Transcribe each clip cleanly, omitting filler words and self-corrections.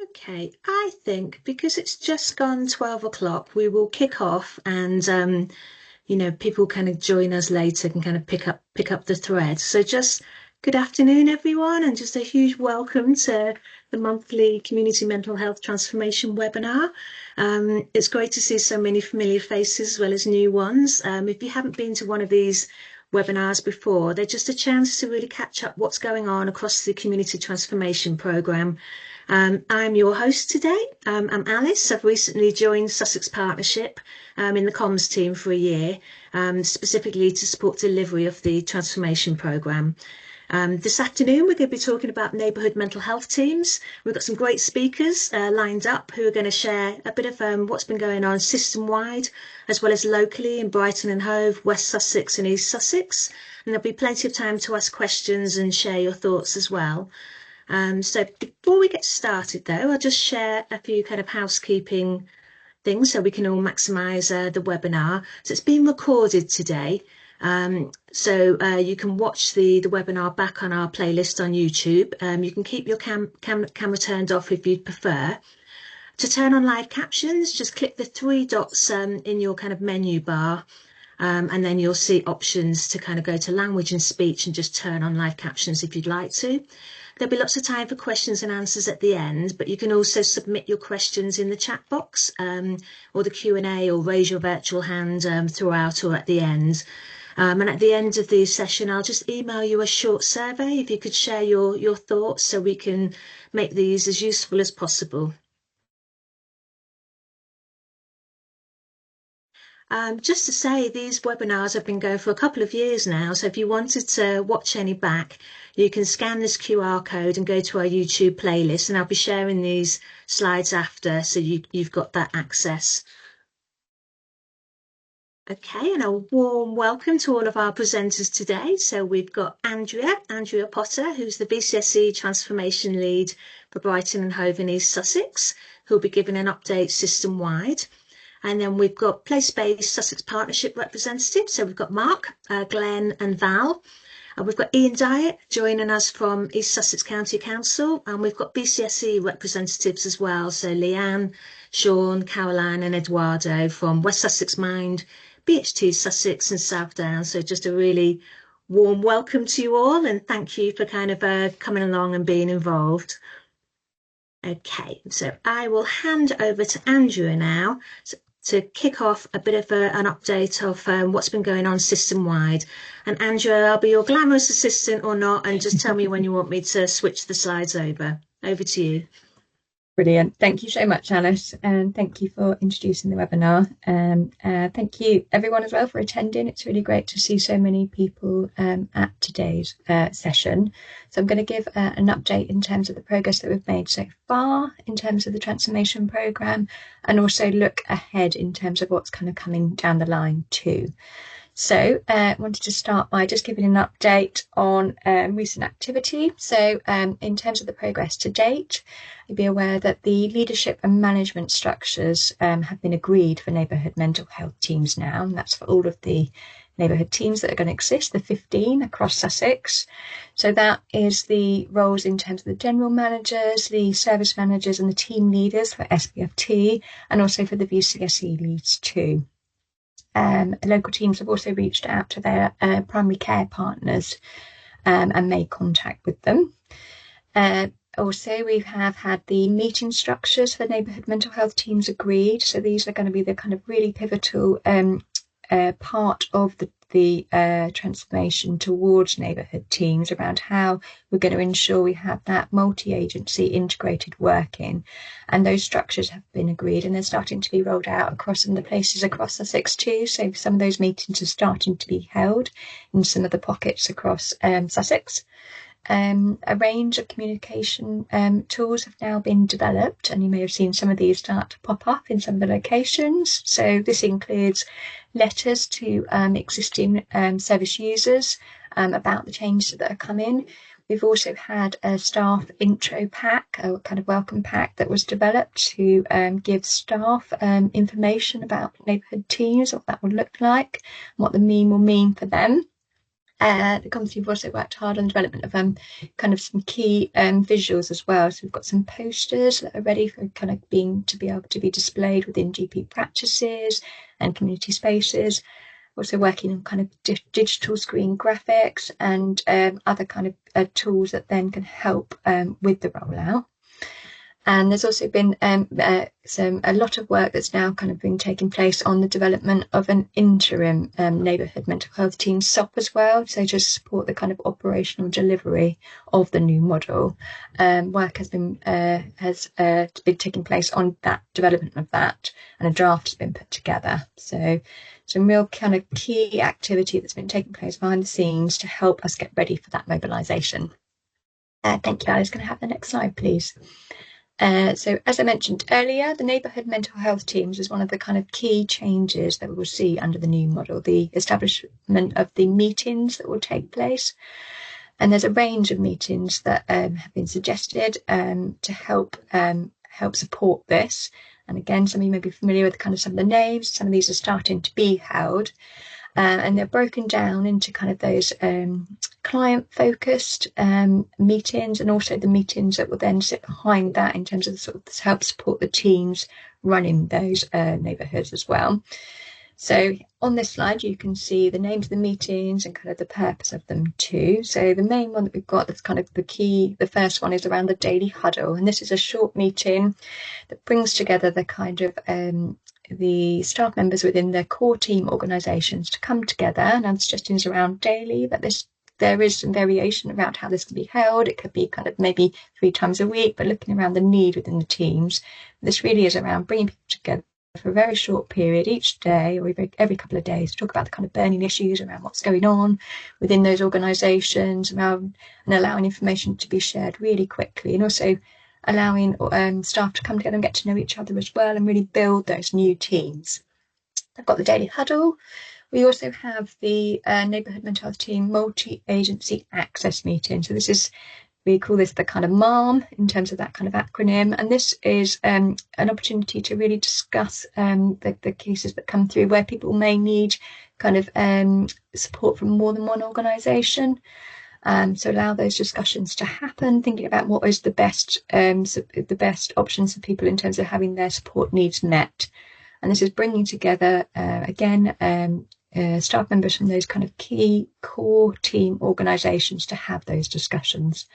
Okay, I think because it's just gone 12 o'clock, we will kick off and people kind of join us later and kind of pick up the thread. So just good afternoon, everyone, and just a huge welcome to the monthly Community Mental Health Transformation webinar. It's great to see so many familiar faces as well as new ones. If you haven't been to one of these webinars before, they're just a chance to really catch up what's going on across the Community Transformation Programme. I'm your host today. I'm Alice. I've recently joined Sussex Partnership in the comms team for a year, specifically to support delivery of the transformation programme. This afternoon, we're going to be talking about Neighbourhood Mental Health Teams. We've got some great speakers lined up who are going to share a bit of what's been going on system-wide, as well as locally in Brighton and Hove, West Sussex and East Sussex. And there'll be plenty of time to ask questions and share your thoughts as well. So before we get started, though, I'll just share a few kind of housekeeping things so we can all maximise the webinar. So it's being recorded today. So you can watch the webinar back on our playlist on YouTube. You can keep your camera turned off if you'd prefer. To turn on live captions, just click the three dots in your kind of menu bar. And then you'll see options to kind of go to language and speech and just turn on live captions if you'd like to. There'll be lots of time for questions and answers at the end, but you can also submit your questions in the chat box or the Q&A, or raise your virtual hand throughout or at the end. And at the end of the session, I'll just email you a short survey if you could share your thoughts so we can make these as useful as possible. Just to say, these webinars have been going for a couple of years now, so if you wanted to watch any back, you can scan this QR code and go to our YouTube playlist, and I'll be sharing these slides after, so you've got that access. Okay, and a warm welcome to all of our presenters today. So we've got Andrea Potter, who's the VCSE Transformation Lead for Brighton and Hove in East Sussex, who'll be giving an update system-wide. And then we've got place-based Sussex Partnership representatives. So we've got Mark, Glenn and Val. We've got Ian Dyatt joining us from East Sussex County Council. And we've got BCSE representatives as well. So Leanne, Sean, Caroline and Eduardo from West Sussex Mind, BH2 Sussex and South Downs. So just a really warm welcome to you all. And thank you for kind of coming along and being involved. Okay, so I will hand over to Andrea now to kick off a bit of an update of what's been going on system-wide. And Andrea, I'll be your glamorous assistant or not, and just tell me when you want me to switch the slides over. Over to you. Brilliant. Thank you so much, Alice, and thank you for introducing the webinar. Thank you everyone as well for attending. It's really great to see so many people at today's session. So I'm going to give an update in terms of the progress that we've made so far in terms of the transformation programme, and also look ahead in terms of what's kind of coming down the line too. So I wanted to start by just giving an update on recent activity. So in terms of the progress to date, you'll be aware that the leadership and management structures have been agreed for neighbourhood mental health teams now, and that's for all of the neighbourhood teams that are going to exist, the 15 across Sussex. So that is the roles in terms of the general managers, the service managers and the team leaders for SPFT, and also for the VCSE leads too. Local teams have also reached out to their primary care partners and made contact with them. Also, we have had the meeting structures for neighbourhood mental health teams agreed. So these are going to be the kind of really pivotal part of the transformation towards neighbourhood teams, around how we're going to ensure we have that multi-agency integrated working. And those structures have been agreed, and they're starting to be rolled out across some of the places across Sussex too. So some of those meetings are starting to be held in some of the pockets across Sussex. A range of communication tools have now been developed, and you may have seen some of these start to pop up in some of the locations. So this includes letters to existing service users about the changes that are coming. We've also had a staff intro pack, a kind of welcome pack that was developed to give staff information about neighbourhood teams, what that would look like, and what the meme will mean for them. We've also worked hard on the development of kind of some key visuals as well. So we've got some posters that are ready for kind of to be able to be displayed within GP practices and community spaces. Also working on kind of digital screen graphics and other kind of tools that then can help with the rollout. And there's also been a lot of work that's now kind of been taking place on the development of an interim neighbourhood mental health team SOP as well, so to support the kind of operational delivery of the new model. Work has been taking place on that development of that, and a draft has been put together. So some real kind of key activity that's been taking place behind the scenes to help us get ready for that mobilisation. Thank you, Alice. Can I have the next slide, please? So as I mentioned earlier, the Neighbourhood Mental Health Teams is one of the kind of key changes that we will see under the new model, the establishment of the meetings that will take place. And there's a range of meetings that have been suggested to help support this. And again, some of you may be familiar with kind of some of the names. Some of these are starting to be held. And they're broken down into kind of those client-focused meetings, and also the meetings that will then sit behind that in terms of sort of help support the teams running those neighbourhoods as well. So on this slide, you can see the names of the meetings and kind of the purpose of them too. So the main one that we've got that's kind of the key, the first one is around the daily huddle. And this is a short meeting that brings together the kind of the staff members within their core team organisations to come together. And I'm suggesting is around daily, but there is some variation around how this can be held. It could be kind of maybe 3 times a week, but looking around the need within the teams. This really is around bringing people together for a very short period each day or every couple of days to talk about the kind of burning issues around what's going on within those organisations, and allowing information to be shared really quickly, and also allowing staff to come together and get to know each other as well and really build those new teams. I've got the daily huddle. We also have the Neighbourhood Mental Health Team multi-agency access meeting. So we call this the kind of MARM in terms of that kind of acronym. And this is an opportunity to really discuss the cases that come through where people may need kind of support from more than one organisation. So allow those discussions to happen, thinking about what is the best options for people in terms of having their support needs met. And this is bringing together, staff members from those kind of key core team organisations to have those discussions.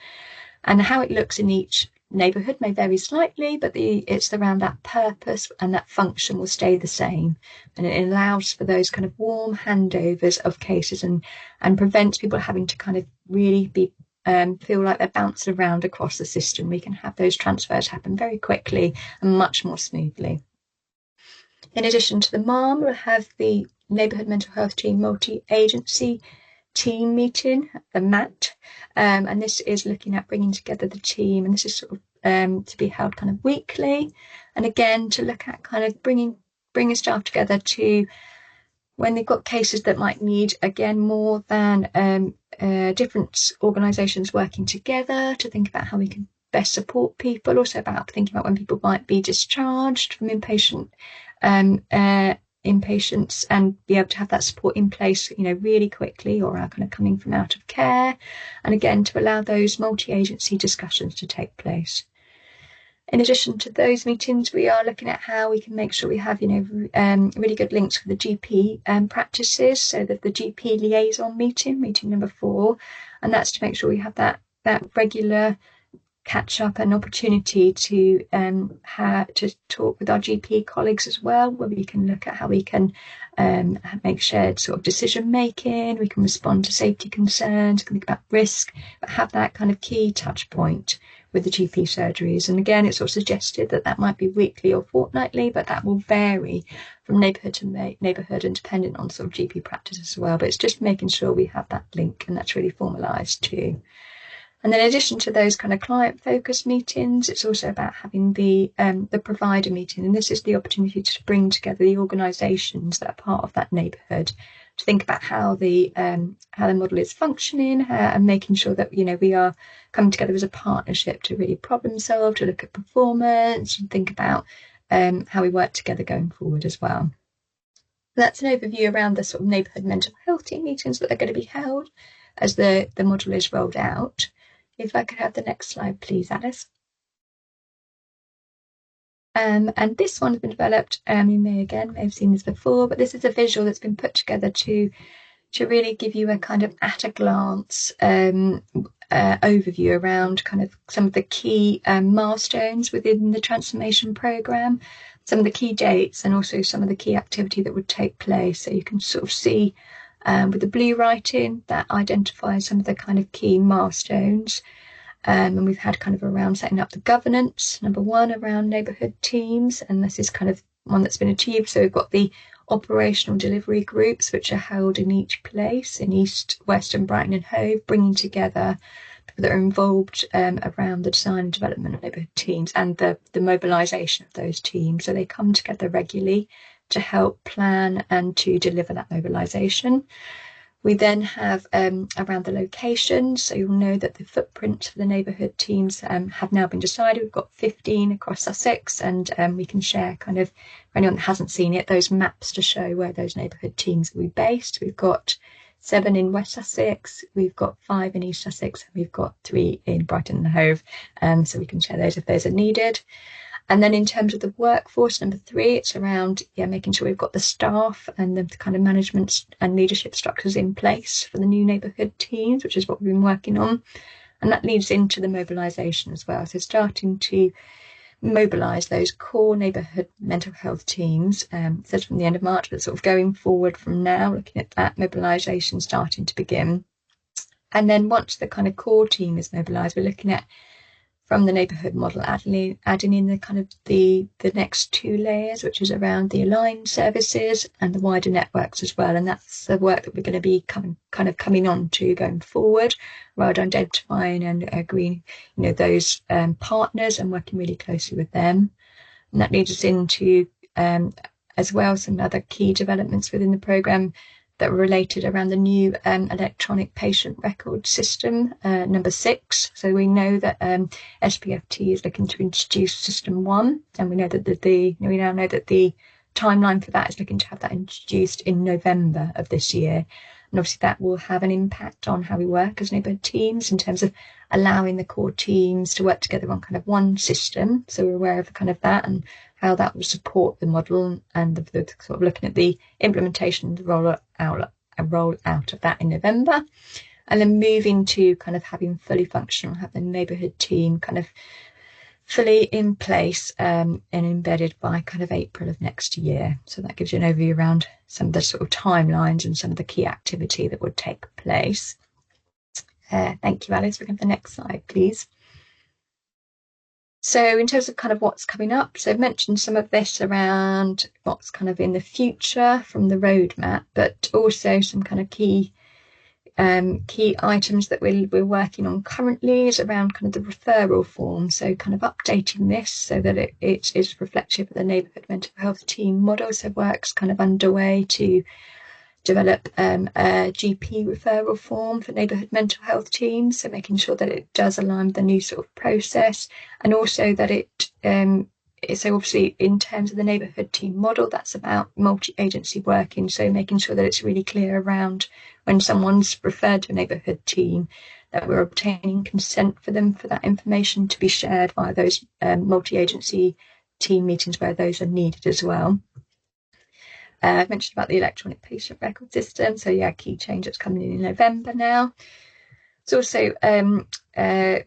And how it looks in each neighbourhood may vary slightly, but it's around that purpose and that function will stay the same. And it allows for those kind of warm handovers of cases and prevents people having to kind of really feel like they're bouncing around across the system. We can have those transfers happen very quickly and much more smoothly. In addition to the MARM, we'll have the Neighbourhood Mental Health Team multi-agency team meeting, the MAT, and this is looking at bringing together the team, and this is sort of to be held kind of weekly, and again to look at kind of bringing staff together to when they've got cases that might need again more than different organisations working together, to think about how we can best support people, also about thinking about when people might be discharged from inpatients and be able to have that support in place, really quickly, or are kind of coming from out of care, and again to allow those multi-agency discussions to take place. In addition to those meetings, we are looking at how we can make sure we have, really good links with the GP practices, so that the GP liaison meeting number 4, and that's to make sure we have that regular catch up and opportunity to talk with our GP colleagues as well, where we can look at how we can make shared sort of decision making, we can respond to safety concerns, can think about risk, but have that kind of key touch point with the GP surgeries. And again, it's sort of suggested that might be weekly or fortnightly, but that will vary from neighbourhood to neighbourhood and dependent on sort of GP practice as well. But it's just making sure we have that link, and that's really formalised too. And then in addition to those kind of client-focused meetings, it's also about having the provider meeting. And this is the opportunity to bring together the organisations that are part of that neighbourhood to think about how the model is functioning, and making sure that, we are coming together as a partnership to really problem solve, to look at performance and think about how we work together going forward as well. That's an overview around the sort of neighbourhood mental health team meetings that are going to be held as the model is rolled out. If I could have the next slide, please, Alice. And this one has been developed, you may have seen this before, but this is a visual that's been put together to really give you a kind of at a glance overview around kind of some of the key milestones within the transformation programme, some of the key dates, and also some of the key activity that would take place. So you can sort of see with the blue writing that identifies some of the kind of key milestones. And we've had kind of around setting up the governance, number one, around neighbourhood teams, and this is kind of one that's been achieved. So we've got the operational delivery groups, which are held in each place in East, West and Brighton and Hove, bringing together people that are involved around the design and development of neighbourhood teams and the mobilisation of those teams. So they come together regularly to help plan and to deliver that mobilisation. We then have around the locations, so you'll know that the footprint for the neighbourhood teams have now been decided. We've got 15 across Sussex, and we can share kind of, for anyone that hasn't seen it, those maps to show where those neighbourhood teams will be based. We've got 7 in West Sussex, we've got 5 in East Sussex, and we've got 3 in Brighton and Hove, so we can share those if those are needed. And then in terms of the workforce, number 3, it's around making sure we've got the staff and the kind of management and leadership structures in place for the new neighbourhood teams, which is what we've been working on. And that leads into the mobilisation as well. So starting to mobilise those core neighbourhood mental health teams, it says from the end of March, but sort of going forward from now, looking at that mobilisation starting to begin. And then once the kind of core team is mobilised, we're looking at from the neighbourhood model, adding in the kind of the next 2 layers, which is around the aligned services and the wider networks as well. And that's the work that we're going to be coming on to going forward, around identifying and agreeing, those partners and working really closely with them. And that leads us into as well some other key developments within the programme that were related around the new electronic patient record system, number 6. So we know that SPFT is looking to introduce system 1, and we know that we now know that the timeline for that is looking to have that introduced in November of this year. And obviously that will have an impact on how we work as neighbourhood teams in terms of allowing the core teams to work together on kind of one system. So we're aware of kind of that and how that will support the model, and the sort of looking at the implementation and the roll out of that in November, and then moving to kind of having fully functional, have the neighbourhood team kind of fully in place and embedded by kind of April of next year. So that gives you an overview around some of the sort of timelines and some of the key activity that would take place. Thank you, Alice. We can have the next slide, please. So in terms of kind of what's coming up, so I've mentioned some of this around what's kind of in the future from the roadmap, but also some kind of key items that we're working on currently is around kind of the referral form. So kind of updating this so that it is reflective of the neighbourhood mental health team model. So work's kind of underway to develop a GP referral form for neighbourhood mental health teams, so making sure that it does align with the new sort of process, and also that it so obviously in terms of the neighbourhood team model, that's about multi-agency working, so making sure that it's really clear around when someone's referred to a neighbourhood team that we're obtaining consent for them for that information to be shared via those multi-agency team meetings where those are needed as well. I've mentioned about the electronic patient record system. So key change that's coming in November now. There's also a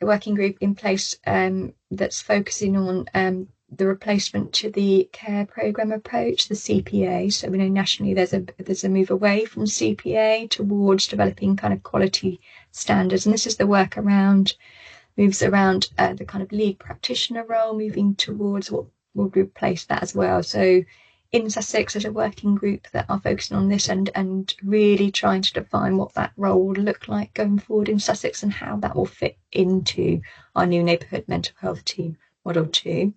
working group in place that's focusing on the replacement to the care programme approach, the CPA. So we know nationally there's a move away from CPA towards developing kind of quality standards. And this is the work around, moves around the kind of lead practitioner role, moving towards what will replace that as well. So in Sussex, there's a working group that are focusing on this and really trying to define what that role will look like going forward in Sussex and how that will fit into our new neighbourhood mental health team model too.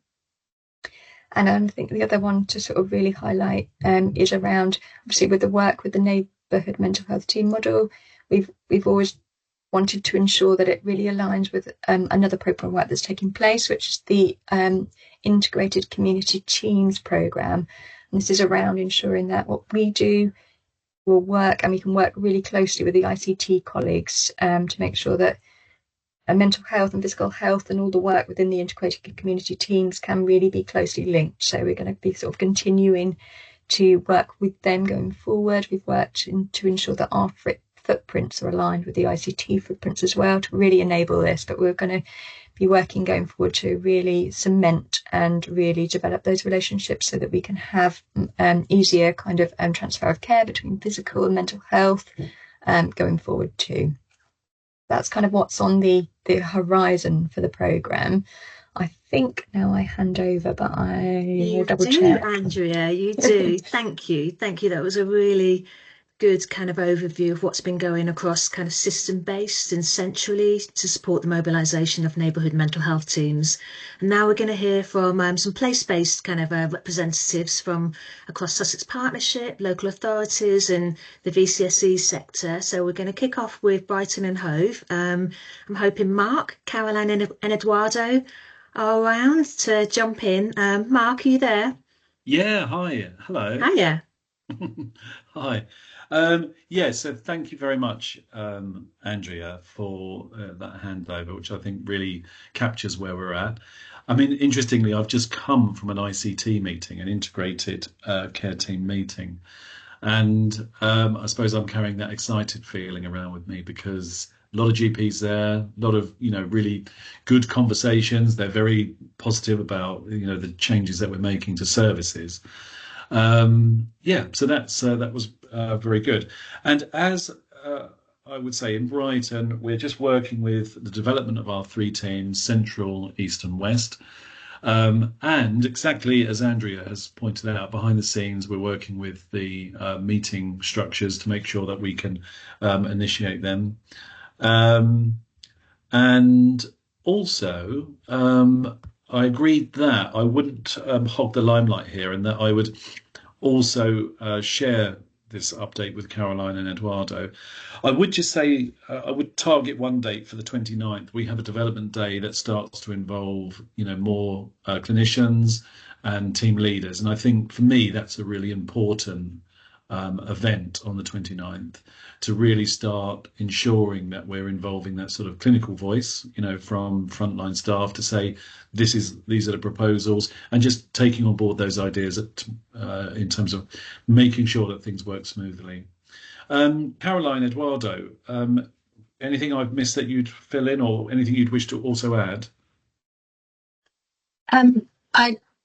And I think the other one to sort of really highlight is around, obviously with the work with the neighbourhood mental health team model, we've always wanted to ensure that it really aligns with another programme work that's taking place, which is the integrated community teams programme. And this is around ensuring that what we do will work, and we can work really closely with the ICT colleagues to make sure that mental health and physical health and all the work within the integrated community teams can really be closely linked. So we're going to be sort of continuing to work with them going forward. We've worked to ensure that our footprints are aligned with the ICT footprints as well to really enable this, but we're going to be working going forward to really cement and really develop those relationships so that we can have easier kind of transfer of care between physical and mental health going forward too. That's kind of what's on the horizon for the programme. I think now I hand over, but I will double check. Andrea, you do. Thank you. Thank you. That was a really good kind of overview of what's been going across kind of system-based and centrally to support the mobilisation of neighbourhood mental health teams. And now we're going to hear from some place-based kind of representatives from across Sussex Partnership, local authorities and the VCSE sector. So we're going to kick off with Brighton and Hove. I'm hoping Mark, Caroline and Eduardo are around to jump in. Mark, are you there? Yeah, hi. Hello. Hiya. Hi. Yeah, so thank you very much, Andrea, for that handover, which I think really captures where we're at. I mean, interestingly, I've just come from an ICT meeting, an integrated care team meeting, and I suppose I'm carrying that excited feeling around with me because a lot of GPs there, a lot of, really good conversations. They're very positive about, the changes that we're making to services. Yeah, so that was very good. And as I would say in Brighton, we're just working with the development of our three teams, Central, East and West. And exactly as Andrea has pointed out, behind the scenes, we're working with the meeting structures to make sure that we can initiate them. And also, I agreed that I wouldn't hog the limelight here and that I would also share this update with Caroline and Eduardo. I would just say I would target one date for the 29th. We have a development day that starts to involve, more clinicians and team leaders. And I think for me, that's a really important event on the 29th to really start ensuring that we're involving that sort of clinical voice, from frontline staff to say these are the proposals and just taking on board those ideas in terms of making sure that things work smoothly. Caroline, Eduardo, anything I've missed that you'd fill in or anything you'd wish to also add?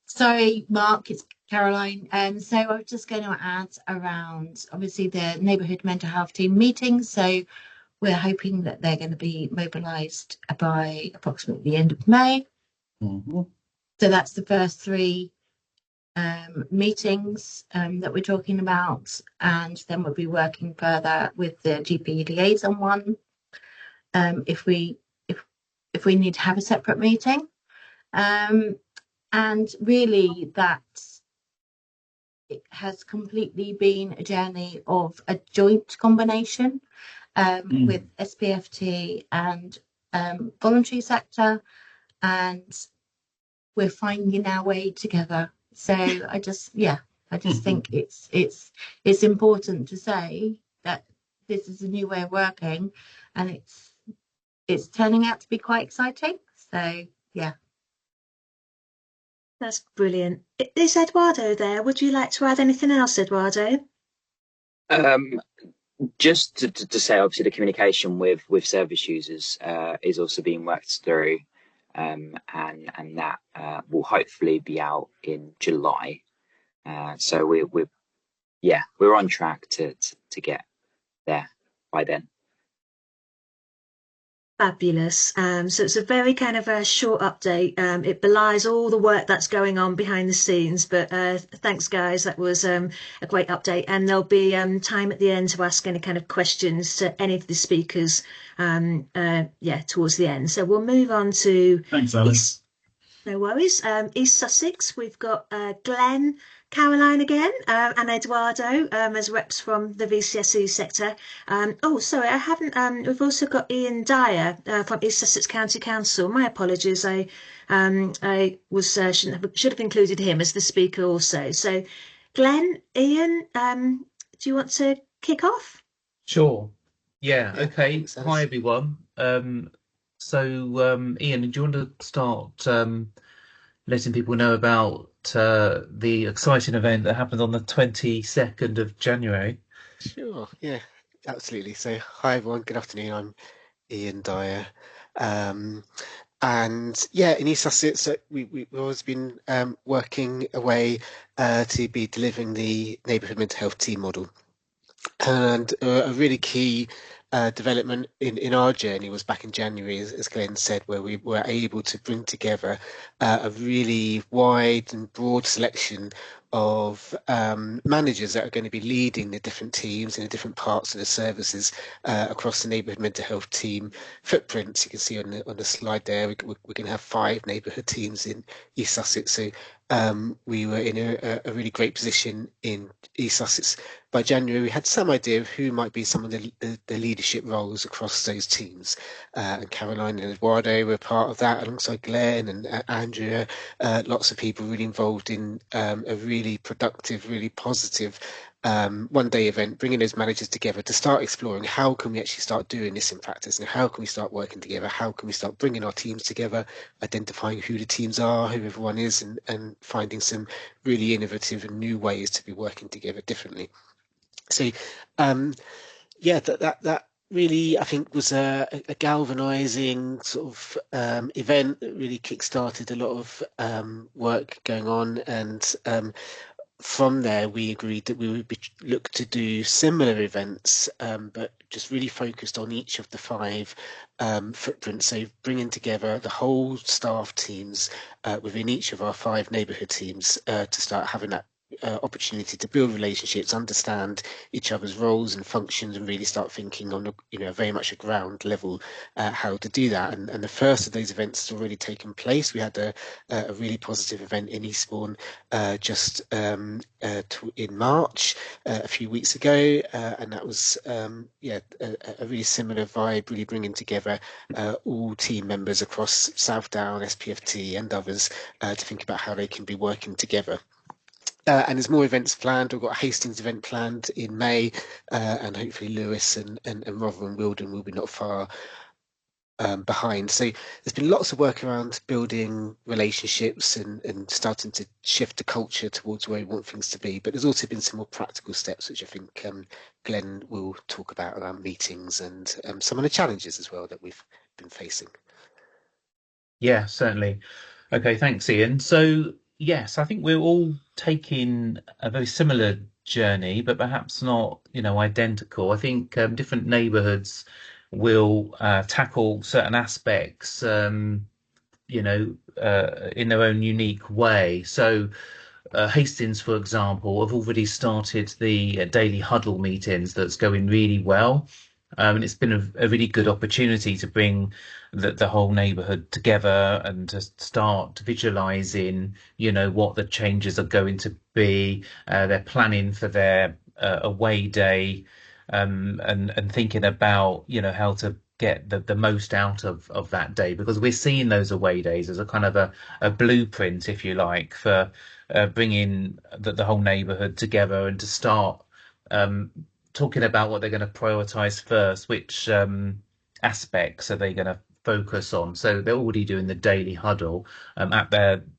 Sorry, Mark, it's Caroline. So I was just going to add around, obviously, the Neighbourhood Mental Health Team meetings. So we're hoping that they're going to be mobilised by approximately the end of May. Mm-hmm. So that's the first three meetings that we're talking about. And then we'll be working further with the GP liaison one if we need to have a separate meeting. And really that it has completely been a journey of a joint combination with SPFT and voluntary sector, and we're finding our way together. So I just think it's important to say that this is a new way of working, and it's turning out to be quite exciting. So yeah. That's brilliant. Is Eduardo there? Would you like to add anything else, Eduardo? Just to say, obviously, the communication with service users is also being worked through, and that will hopefully be out in July. So we're on track to get there by then. Fabulous. So it's a very kind of a short update. It belies all the work that's going on behind the scenes. But thanks, guys. That was a great update. And there'll be time at the end to ask any kind of questions to any of the speakers. Towards the end. So we'll move on to. Thanks, Alice. No worries. East Sussex, we've got Glenn, Caroline again, and Eduardo as reps from the VCSE sector. Sorry, I haven't. We've also got Ian Dyer from East Sussex County Council. My apologies. I should have included him as the speaker also. So, Glenn, Ian, do you want to kick off? Sure. Yeah. Yeah, Okay. thanks, Hi, Alice. everyone. Ian, do you want to start letting people know about the exciting event that happens on the 22nd of January? Sure, yeah, absolutely. So, hi everyone, good afternoon. I'm Ian Dyer. Um, and yeah, in East Sussex, we've always been working away to be delivering the Neighbourhood Mental Health Team model. And a really key development in our journey was back in January, as Glenn said, where we were able to bring together a really wide and broad selection of managers that are going to be leading the different teams in the different parts of the services across the neighbourhood mental health team footprints. You can see on the slide there, we're going to have 5 neighbourhood teams in East Sussex. So we were in a really great position in East Sussex. By January, we had some idea of who might be some of the leadership roles across those teams. And Caroline and Eduardo were part of that, alongside Glenn and Andrea. Lots of people really involved in a really productive, really positive one-day event, bringing those managers together to start exploring how can we actually start doing this in practice, and how can we start working together, how can we start bringing our teams together, identifying who the teams are, who everyone is, and finding some really innovative and new ways to be working together differently. So, yeah, that really, I think, was a galvanizing sort of event that really kick-started a lot of work going on. And from there, we agreed that we would look to do similar events, but just really focused on each of the 5 footprints. So bringing together the whole staff teams within each of our 5 neighbourhood teams to start having that opportunity to build relationships, understand each other's roles and functions, and really start thinking on very much a ground level how to do that. And the first of those events has already taken place. We had a really positive event in Eastbourne just in March a few weeks ago, and that was a really similar vibe, really bringing together all team members across Southdown, SPFT and others to think about how they can be working together. And there's more events planned. We've got a Hastings event planned in May, and hopefully Lewis and Rotherham and Wilden will be not far behind. So there's been lots of work around building relationships and starting to shift the culture towards where we want things to be. But there's also been some more practical steps, which I think Glenn will talk about around meetings and some of the challenges as well that we've been facing. Yeah, certainly. Okay, thanks, Ian. So, yes, I think we're all taking a very similar journey, but perhaps not, identical. I think different neighborhoods will tackle certain aspects, in their own unique way. So, Hastings, for example, have already started the daily huddle meetings that's going really well. And it's been a really good opportunity to bring the whole neighbourhood together and to start visualising, what the changes are going to be. They're planning for their away day, and thinking about, how to get the most out of that day, because we're seeing those away days as a kind of a blueprint, if you like, for bringing the whole neighbourhood together and to start talking about what they're going to prioritize first, which aspects are they going to focus on. So they're already doing the daily huddle at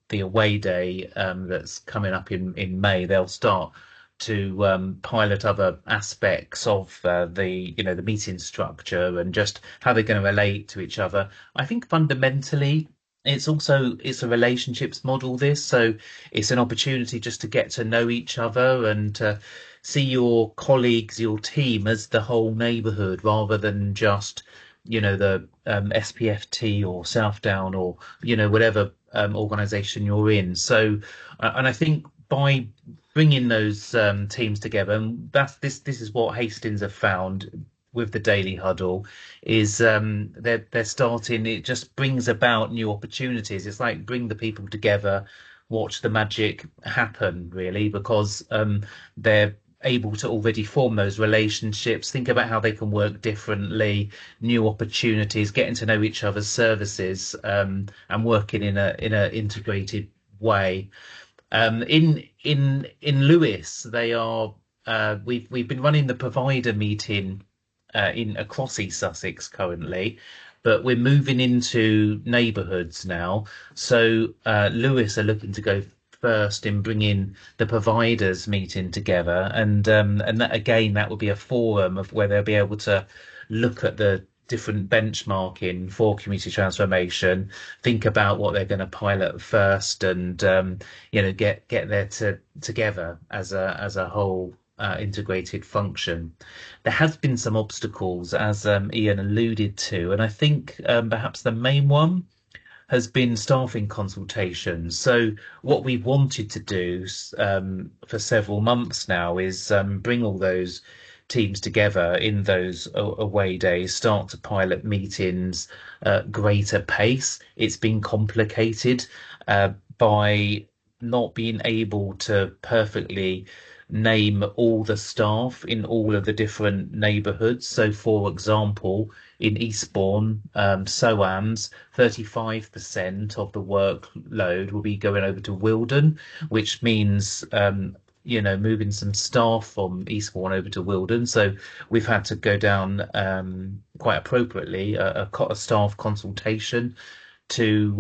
the away day that's coming up in May. They'll start to pilot other aspects of the meeting structure and just how they're going to relate to each other. I think fundamentally it's a relationships model, this, so it's an opportunity just to get to know each other and to see your colleagues, your team as the whole neighborhood, rather than just the SPFT or Southdown or whatever organization you're in. So and I think by bringing those teams together, and this is what Hastings have found with the daily huddle, is they're starting, it just brings about new opportunities. It's like bring the people together, watch the magic happen, really, because they're able to already form those relationships, think about how they can work differently, new opportunities, getting to know each other's services, and working in a integrated way. In Lewis, they are. We've been running the provider meeting in across East Sussex currently, but we're moving into neighbourhoods now. So Lewis are looking to go first in bringing the providers meeting together, and that again, that will be a forum of where they'll be able to look at the different benchmarking for community transformation, think about what they're going to pilot first, and get there together as a whole integrated function. There has been some obstacles, as Ian alluded to, and I think perhaps the main one has been staffing consultations. So what we wanted to do for several months now is bring all those teams together in those away days, start to pilot meetings at greater pace. It's been complicated by not being able to perfectly name all the staff in all of the different neighbourhoods. So, for example, in Eastbourne, SOAM's 35% of the workload will be going over to Wilden, which means moving some staff from Eastbourne over to Wilden. So we've had to go down quite appropriately a staff consultation to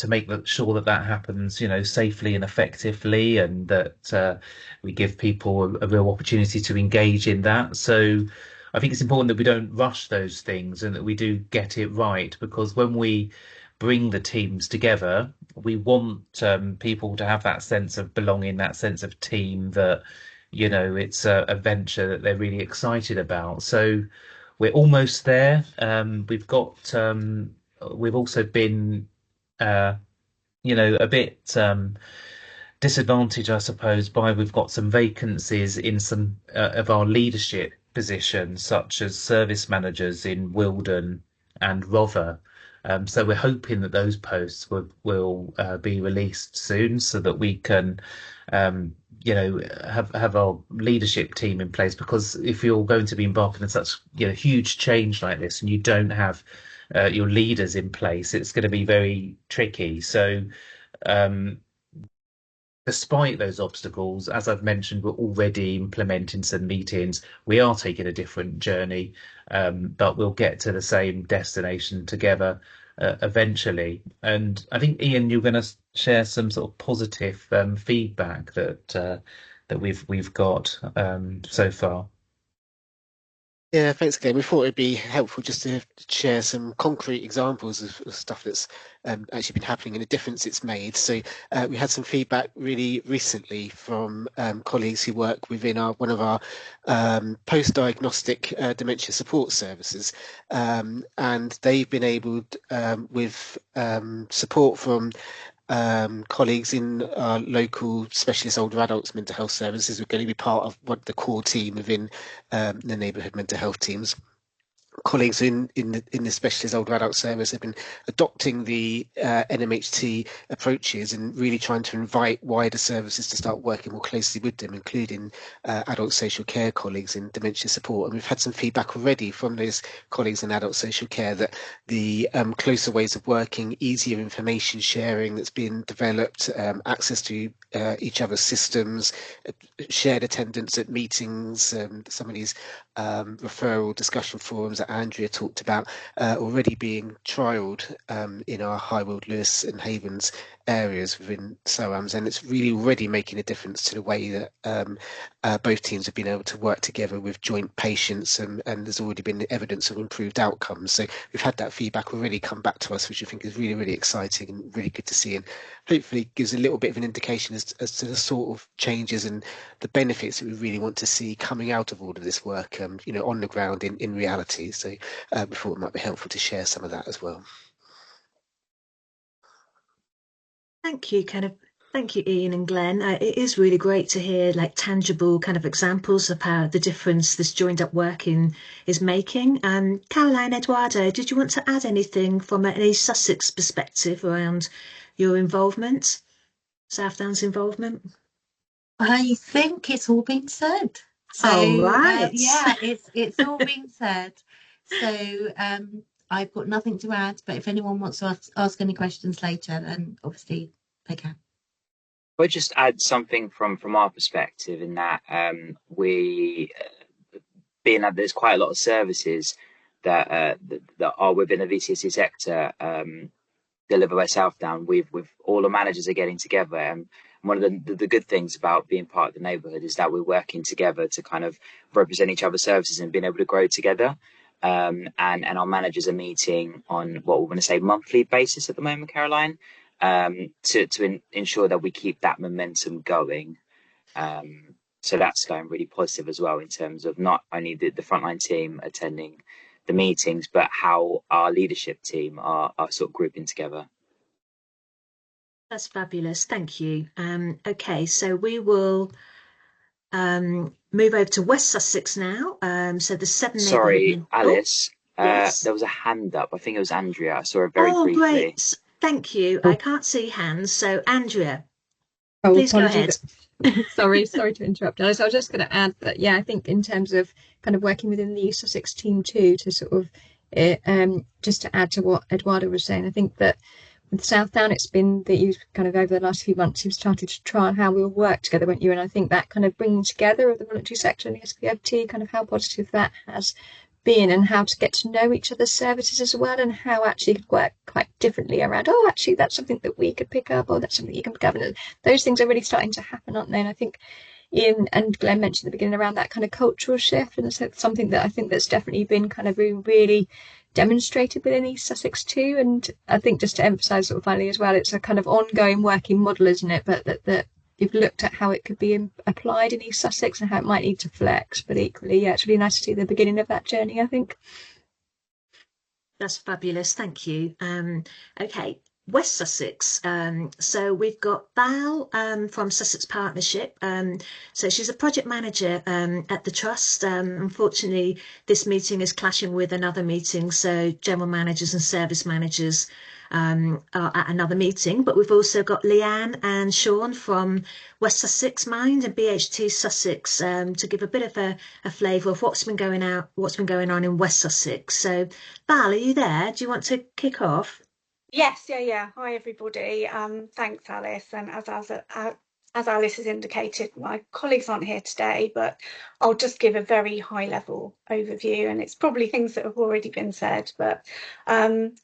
make sure that happens, safely and effectively, and that we give people a real opportunity to engage in that. So I think it's important that we don't rush those things and that we do get it right, because when we bring the teams together, we want people to have that sense of belonging, that sense of team, that it's a venture that they're really excited about. So we're almost there. We've also been a bit disadvantaged, I suppose, by we've got some vacancies in some of our leadership positions, such as service managers in Wilden and Rother. So we're hoping that those posts will be released soon, so that we can, have our leadership team in place. Because if you're going to be embarking on such huge change like this, and you don't have your leaders in place, it's going to be very tricky. So despite those obstacles, as I've mentioned, we're already implementing some meetings. We are taking a different journey, but we'll get to the same destination together eventually. And I think, Ian, you're going to share some sort of positive feedback that we've got so far. Yeah, thanks, Glenn. We thought it'd be helpful just to share some concrete examples of stuff that's actually been happening and the difference it's made. So we had some feedback really recently from colleagues who work within one of our post-diagnostic dementia support services, and they've been able, with support from colleagues in our local specialist older adults mental health services, we're going to be part of the core team within the neighbourhood mental health teams. Colleagues in the specialist older adult service have been adopting the NMHT approaches and really trying to invite wider services to start working more closely with them, including adult social care colleagues in dementia support. And we've had some feedback already from those colleagues in adult social care that the closer ways of working, easier information sharing that's been developed, access to each other's systems, shared attendance at meetings, some of these referral discussion forums that Andrea talked about already being trialled in our Highwold, Lewis and Havens areas within SOAMs, and it's really already making a difference to the way that both teams have been able to work together with joint patients, and there's already been evidence of improved outcomes. So we've had that feedback already come back to us, which I think is really, really exciting and really good to see, and hopefully gives a little bit of an indication as to the sort of changes and the benefits that we really want to see coming out of all of this work, on the ground in reality. So we thought it might be helpful to share some of that as well. Thank you, thank you, Ian and Glenn. It is really great to hear like tangible kind of examples of how the difference this joined up working is making. Caroline, Eduardo, did you want to add anything from an East Sussex perspective around your involvement, South Downs involvement? I think it's all been said. So right. Yeah, it's all been said. So I've got nothing to add, but if anyone wants to ask any questions later, then obviously they can. I'll just add something from our perspective in that we being that there's quite a lot of services that are within the VCSE sector delivered by Southdown. With all the managers are getting together, and one of the good things about being part of the neighbourhood is that we're working together to kind of represent each other's services and being able to grow together. And our managers are meeting on what we're going to say monthly basis at the moment, Caroline, to ensure that we keep that momentum going. So that's going really positive as well in terms of not only the frontline team attending the meetings, but how our leadership team are sort of grouping together. That's fabulous. Thank you. Okay, so we will move over to West Sussex now. So the seven neighbourhood Sorry, men. Oh, Alice. yes. There was a hand up. I think it was Andrea. I saw her very Oh, briefly. great. Thank you. I Oh, can't see hands. So Andrea, oh, please go apologies. ahead. Sorry to interrupt, Alice. I was just going to add that, yeah, I think in terms of kind of working within the Sussex team too, to sort of just to add to what Eduardo was saying, I think that with Southdown, it's been that you've kind of over the last few months, you've started to try how we'll work together, won't you? And I think that kind of bringing together of the voluntary sector and the SPFT, kind of how positive that has been and how to get to know each other's services as well, and how actually could work quite differently around, oh, actually, that's something that we could pick up, or that's something you can pick up. And those things are really starting to happen, aren't they? And I think Ian and Glenn mentioned at the beginning around that kind of cultural shift, and it's something that I think that's definitely been kind of really demonstrated within East Sussex too. And I think just to emphasise sort of finally as well, it's a kind of ongoing working model, isn't it? But that you've looked at how it could be applied in East Sussex and how it might need to flex. But equally, yeah, it's really nice to see the beginning of that journey, I think. That's fabulous. Thank you. Okay, West Sussex. So we've got Val from Sussex Partnership. So she's a project manager at the Trust. Unfortunately, this meeting is clashing with another meeting. So general managers and service managers are at another meeting. But we've also got Leanne and Sean from West Sussex Mind and BHT Sussex to give a bit of a flavour of what's been going on in West Sussex. So Val, are you there? Do you want to kick off? Yes, yeah. Hi, everybody. Thanks, Alice. And as Alice has indicated, my colleagues aren't here today, but I'll just give a very high-level overview, and it's probably things that have already been said, but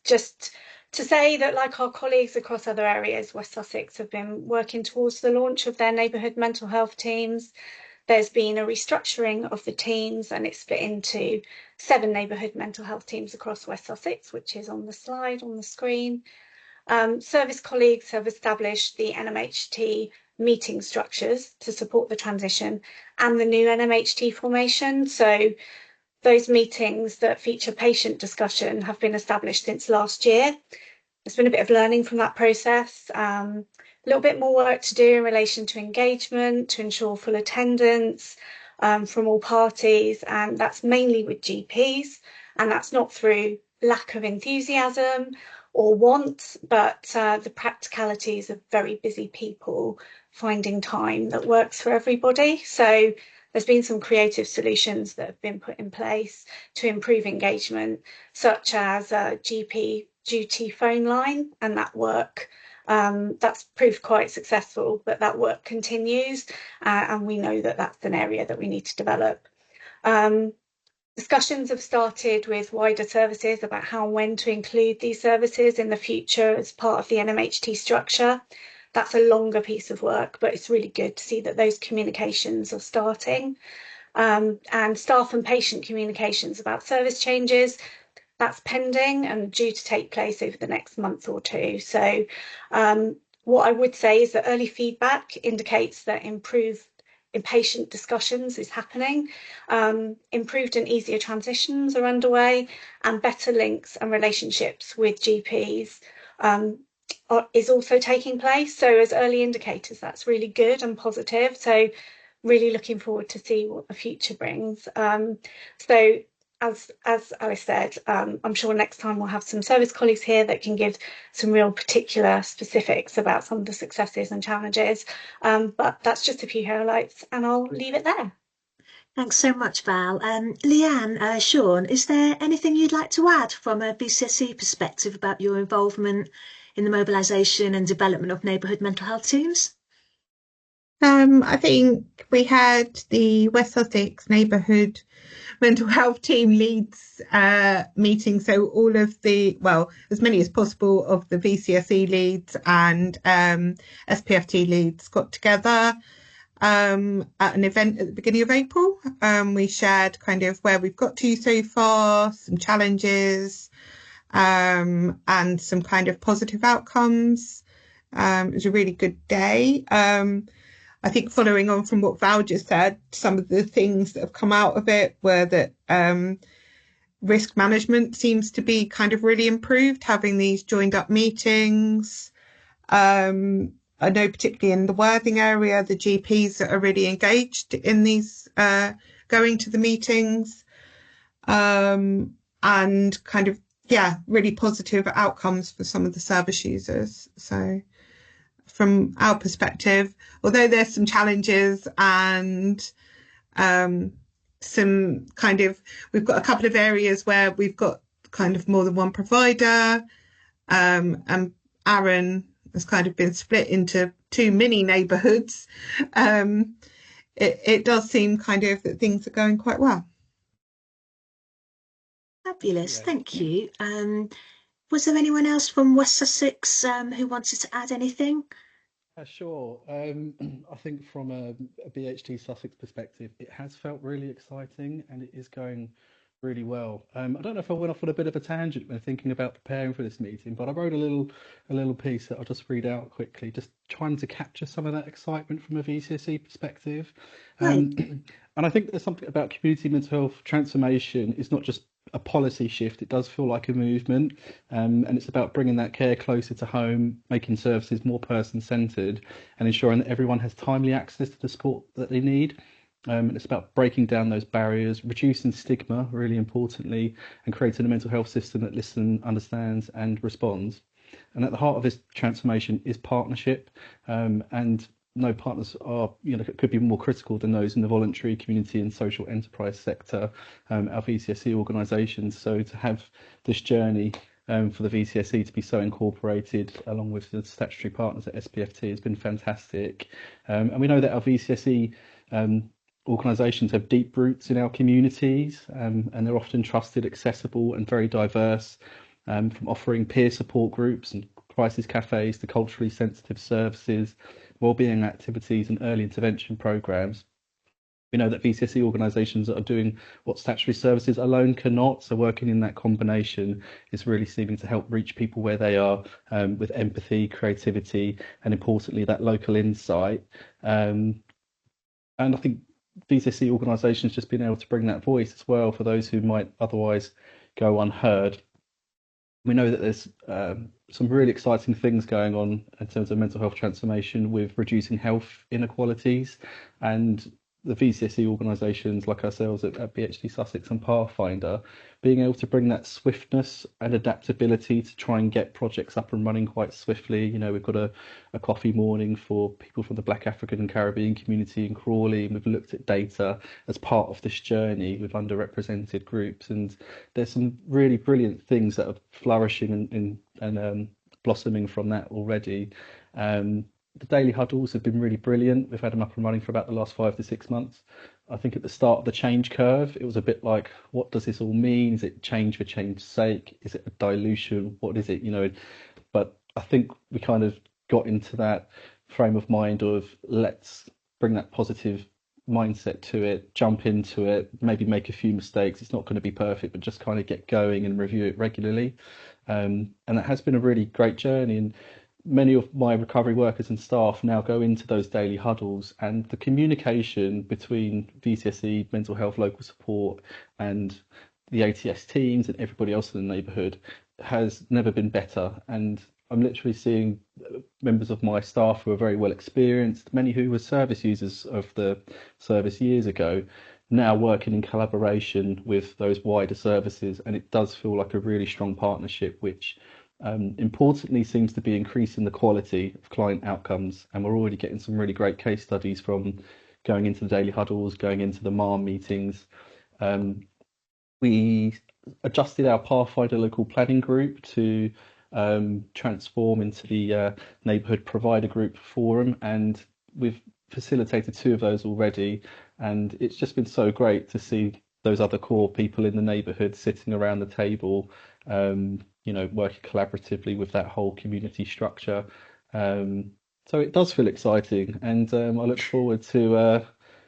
just to say that, like our colleagues across other areas, West Sussex have been working towards the launch of their neighbourhood mental health teams. There's been a restructuring of the teams, and it's split into 7 neighbourhood mental health teams across West Sussex, which is on the slide on the screen. Service colleagues have established the NMHT meeting structures to support the transition and the new NMHT formation. So those meetings that feature patient discussion have been established since last year. There's been a bit of learning from that process. A little bit more work to do in relation to engagement, to ensure full attendance from all parties, and that's mainly with GPs, and that's not through lack of enthusiasm or want, but the practicalities of very busy people finding time that works for everybody. So there's been some creative solutions that have been put in place to improve engagement, such as a GP duty phone line, and that work that's proved quite successful, but that work continues, and we know that that's an area that we need to develop. Discussions have started with wider services about how and when to include these services in the future as part of the NMHT structure. That's a longer piece of work, but it's really good to see that those communications are starting. And staff and patient communications about service changes, that's pending and due to take place over the next month or two. So what I would say is that early feedback indicates that improved patient discussions is happening, improved and easier transitions are underway, and better links and relationships with GPs is also taking place. So as early indicators, that's really good and positive. So really looking forward to see what the future brings. So as Alice said, I'm sure next time we'll have some service colleagues here that can give some real particular specifics about some of the successes and challenges. But that's just a few highlights, and I'll leave it there. Thanks so much, Val. Leanne, Sean, is there anything you'd like to add from a VCSE perspective about your involvement in the mobilisation and development of neighbourhood mental health teams? I think we had the West Sussex Neighbourhood Mental Health Team leads meeting. So all of as many as possible of the VCSE leads and SPFT leads got together at an event at the beginning of April. We shared kind of where we've got to so far, some challenges, and some kind of positive outcomes. It was a really good day. I think following on from what Val just said, some of the things that have come out of it were that risk management seems to be kind of really improved, having these joined up meetings. I know particularly in the Worthing area, the GPs that are really engaged in these going to the meetings, and kind of, really positive outcomes for some of the service users. So from our perspective, although there's some challenges and some kind of, we've got a couple of areas where we've got kind of more than one provider, and Aaron has kind of been split into two mini neighbourhoods. It does seem kind of that things are going quite well. Fabulous, thank you. Was there anyone else from West Sussex who wanted to add anything? Sure. I think from a BHT Sussex perspective, it has felt really exciting and it is going really well. I don't know if I went off on a bit of a tangent when thinking about preparing for this meeting, but I wrote a little piece that I'll just read out quickly, just trying to capture some of that excitement from a VCSE perspective. And I think there's something about community mental health transformation. It's not just a policy shift, it does feel like a movement, and it's about bringing that care closer to home, making services more person-centred and ensuring that everyone has timely access to the support that they need. And it's about breaking down those barriers, reducing stigma, really importantly, and creating a mental health system that listens, understands and responds. And at the heart of this transformation is partnership, and no partners are, could be more critical than those in the voluntary, community and social enterprise sector, our VCSE organisations. So to have this journey for the VCSE to be so incorporated along with the statutory partners at SPFT has been fantastic. And we know that our VCSE organisations have deep roots in our communities, and they're often trusted, accessible and very diverse, from offering peer support groups and crisis cafes to culturally sensitive services, wellbeing activities and early intervention programmes. We know that VCSE organisations are doing what statutory services alone cannot, so working in that combination is really seeming to help reach people where they are, with empathy, creativity and importantly that local insight. And I think VCSE organisations just being able to bring that voice as well for those who might otherwise go unheard. We know that there's some really exciting things going on in terms of mental health transformation with reducing health inequalities, and the VCSE organisations like ourselves at BHT Sussex and Pathfinder being able to bring that swiftness and adaptability to try and get projects up and running quite swiftly. We've got a coffee morning for people from the Black African and Caribbean community in Crawley, and we've looked at data as part of this journey with underrepresented groups, and there's some really brilliant things that are flourishing and blossoming from that already. The daily huddles have been really brilliant. We've had them up and running for about the last 5 to 6 months. I think at the start of the change curve, it was a bit like, what does this all mean? Is it change for change's sake? Is it a dilution? What is it? But I think we kind of got into that frame of mind of let's bring that positive mindset to it, jump into it, maybe make a few mistakes. It's not going to be perfect, but just kind of get going and review it regularly. And that has been a really great journey. And many of my recovery workers and staff now go into those daily huddles, and the communication between VCSE, mental health, local support and the ATS teams and everybody else in the neighbourhood has never been better. And I'm literally seeing members of my staff who are very well experienced, many who were service users of the service years ago, now working in collaboration with those wider services. And it does feel like a really strong partnership, which importantly seems to be increasing the quality of client outcomes. And we're already getting some really great case studies from going into the daily huddles, going into the MARM meetings. We adjusted our Pathfinder local planning group to transform into the neighbourhood provider group forum, and we've facilitated 2 of those already, and it's just been so great to see those other core people in the neighbourhood sitting around the table, working collaboratively with that whole community structure. So it does feel exciting, and I look forward to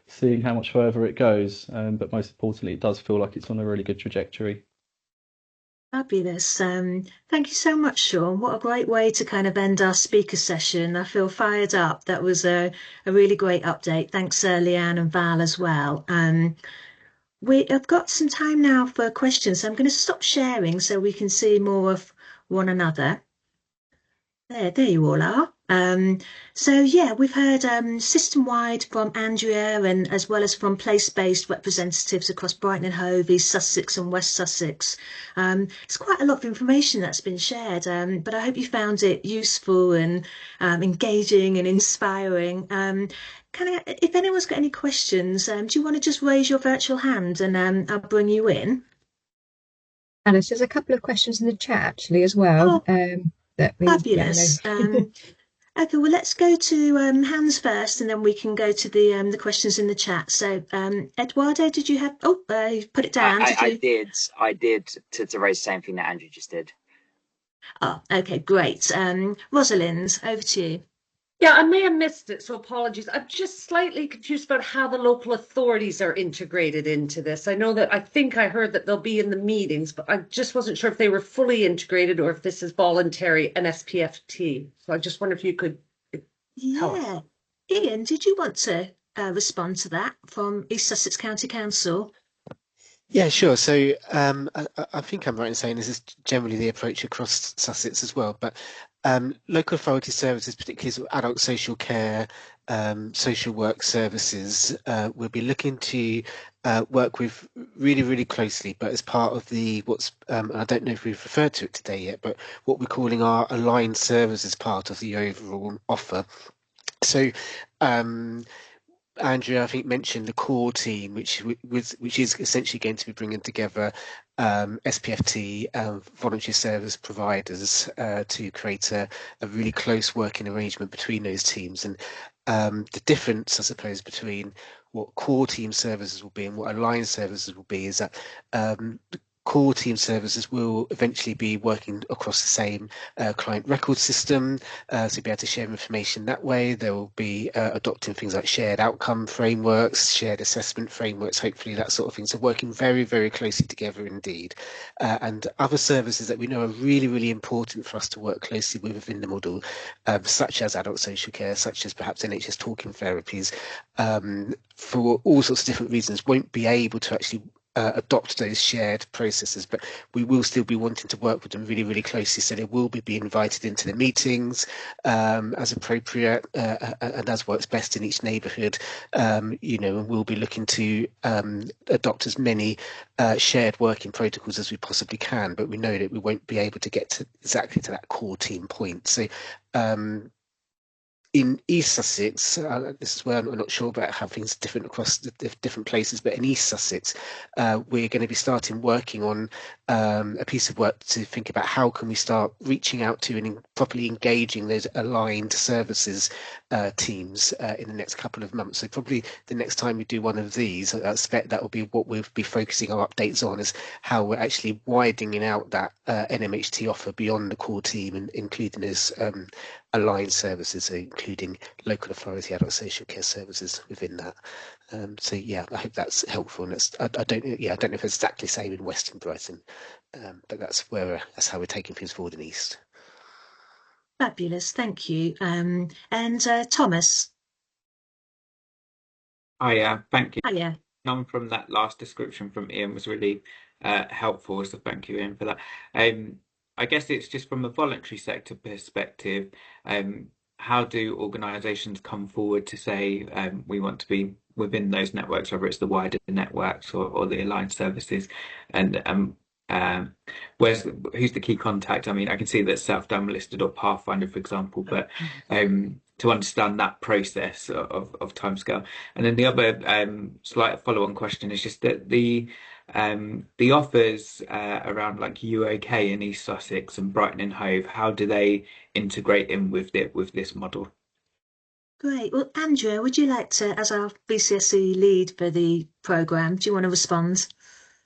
seeing how much further it goes. But most importantly, it does feel like it's on a really good trajectory. Fabulous. Thank you so much, Sean. What a great way to kind of end our speaker session. I feel fired up. That was a really great update. Thanks, Leanne and Val as well. We have got some time now for questions. So I'm going to stop sharing so we can see more of one another. There you all are. So yeah, we've heard system-wide from Andrea and as well as from place-based representatives across Brighton and Hove, East Sussex and West Sussex. It's quite a lot of information that's been shared, but I hope you found it useful and engaging and inspiring. If anyone's got any questions, do you want to just raise your virtual hand and I'll bring you in? Alice, there's a couple of questions in the chat actually as well. Oh, fabulous. Okay, well, let's go to hands first, and then we can go to the questions in the chat. So, Eduardo, did you have? Oh, you put it down. I did to raise the same thing that Andrew just did. Oh, okay, great. Rosalind, over to you. Yeah, I may have missed it, so apologies. I'm just slightly confused about how the local authorities are integrated into this. I think I heard that they'll be in the meetings, but I just wasn't sure if they were fully integrated or if this is voluntary and SPFT. So I just wonder if you could tell us. Ian, did you want to respond to that from East Sussex County Council? Yeah, sure. So I think I'm right in saying this is generally the approach across Sussex as well, but local authority services, particularly sort of adult social care, social work services, we'll be looking to work with really, really closely, but as part of I don't know if we've referred to it today yet, but what we're calling our aligned services part of the overall offer. So Andrea, I think, mentioned the core team, which is essentially going to be bringing together SPFT voluntary service providers to create a really close working arrangement between those teams. And the difference, I suppose, between what core team services will be and what aligned services will be is that the core team services will eventually be working across the same client record system, so you'll be able to share information that way. They will be adopting things like shared outcome frameworks, shared assessment frameworks, hopefully that sort of thing. So working very, very closely together indeed. And other services that we know are really, really important for us to work closely with within the model, such as adult social care, such as perhaps NHS talking therapies, for all sorts of different reasons, won't be able to actually adopt those shared processes, but we will still be wanting to work with them really, really closely. So they will be invited into the meetings as appropriate and as works best in each neighbourhood. And we'll be looking to adopt as many shared working protocols as we possibly can. But we know that we won't be able to get exactly to that core team point. So in East Sussex, this is where I'm not sure about how things are different across the different places, but in East Sussex, we're going to be starting working on a piece of work to think about how can we start reaching out to and properly engaging those aligned services teams in the next couple of months. So probably the next time we do one of these, I expect that will be what we'll be focusing our updates on, is how we're actually widening out that NMHT offer beyond the core team and including those aligned services, so including local authority adult social care services within that. So yeah, I hope that's helpful. And I don't know if it's exactly the same in Western Brighton, but that's how we're taking things forward in East. Fabulous, thank you. And Thomas. Hiya, thank you. Hiya. None from that last description from Ian was really helpful, so thank you, Ian, for that. I guess it's just from a voluntary sector perspective, how do organisations come forward to say we want to be within those networks, whether it's the wider networks or the aligned services, and who's the key contact? I mean, I can see that South Down listed or Pathfinder, for example, but to understand that process of timescale. And then the other slight follow-on question is just that the offers around like UK in East Sussex and Brighton and Hove, how do they integrate in with this model? Great. Well, Andrea, would you like to, as our VCSE lead for the programme, do you want to respond?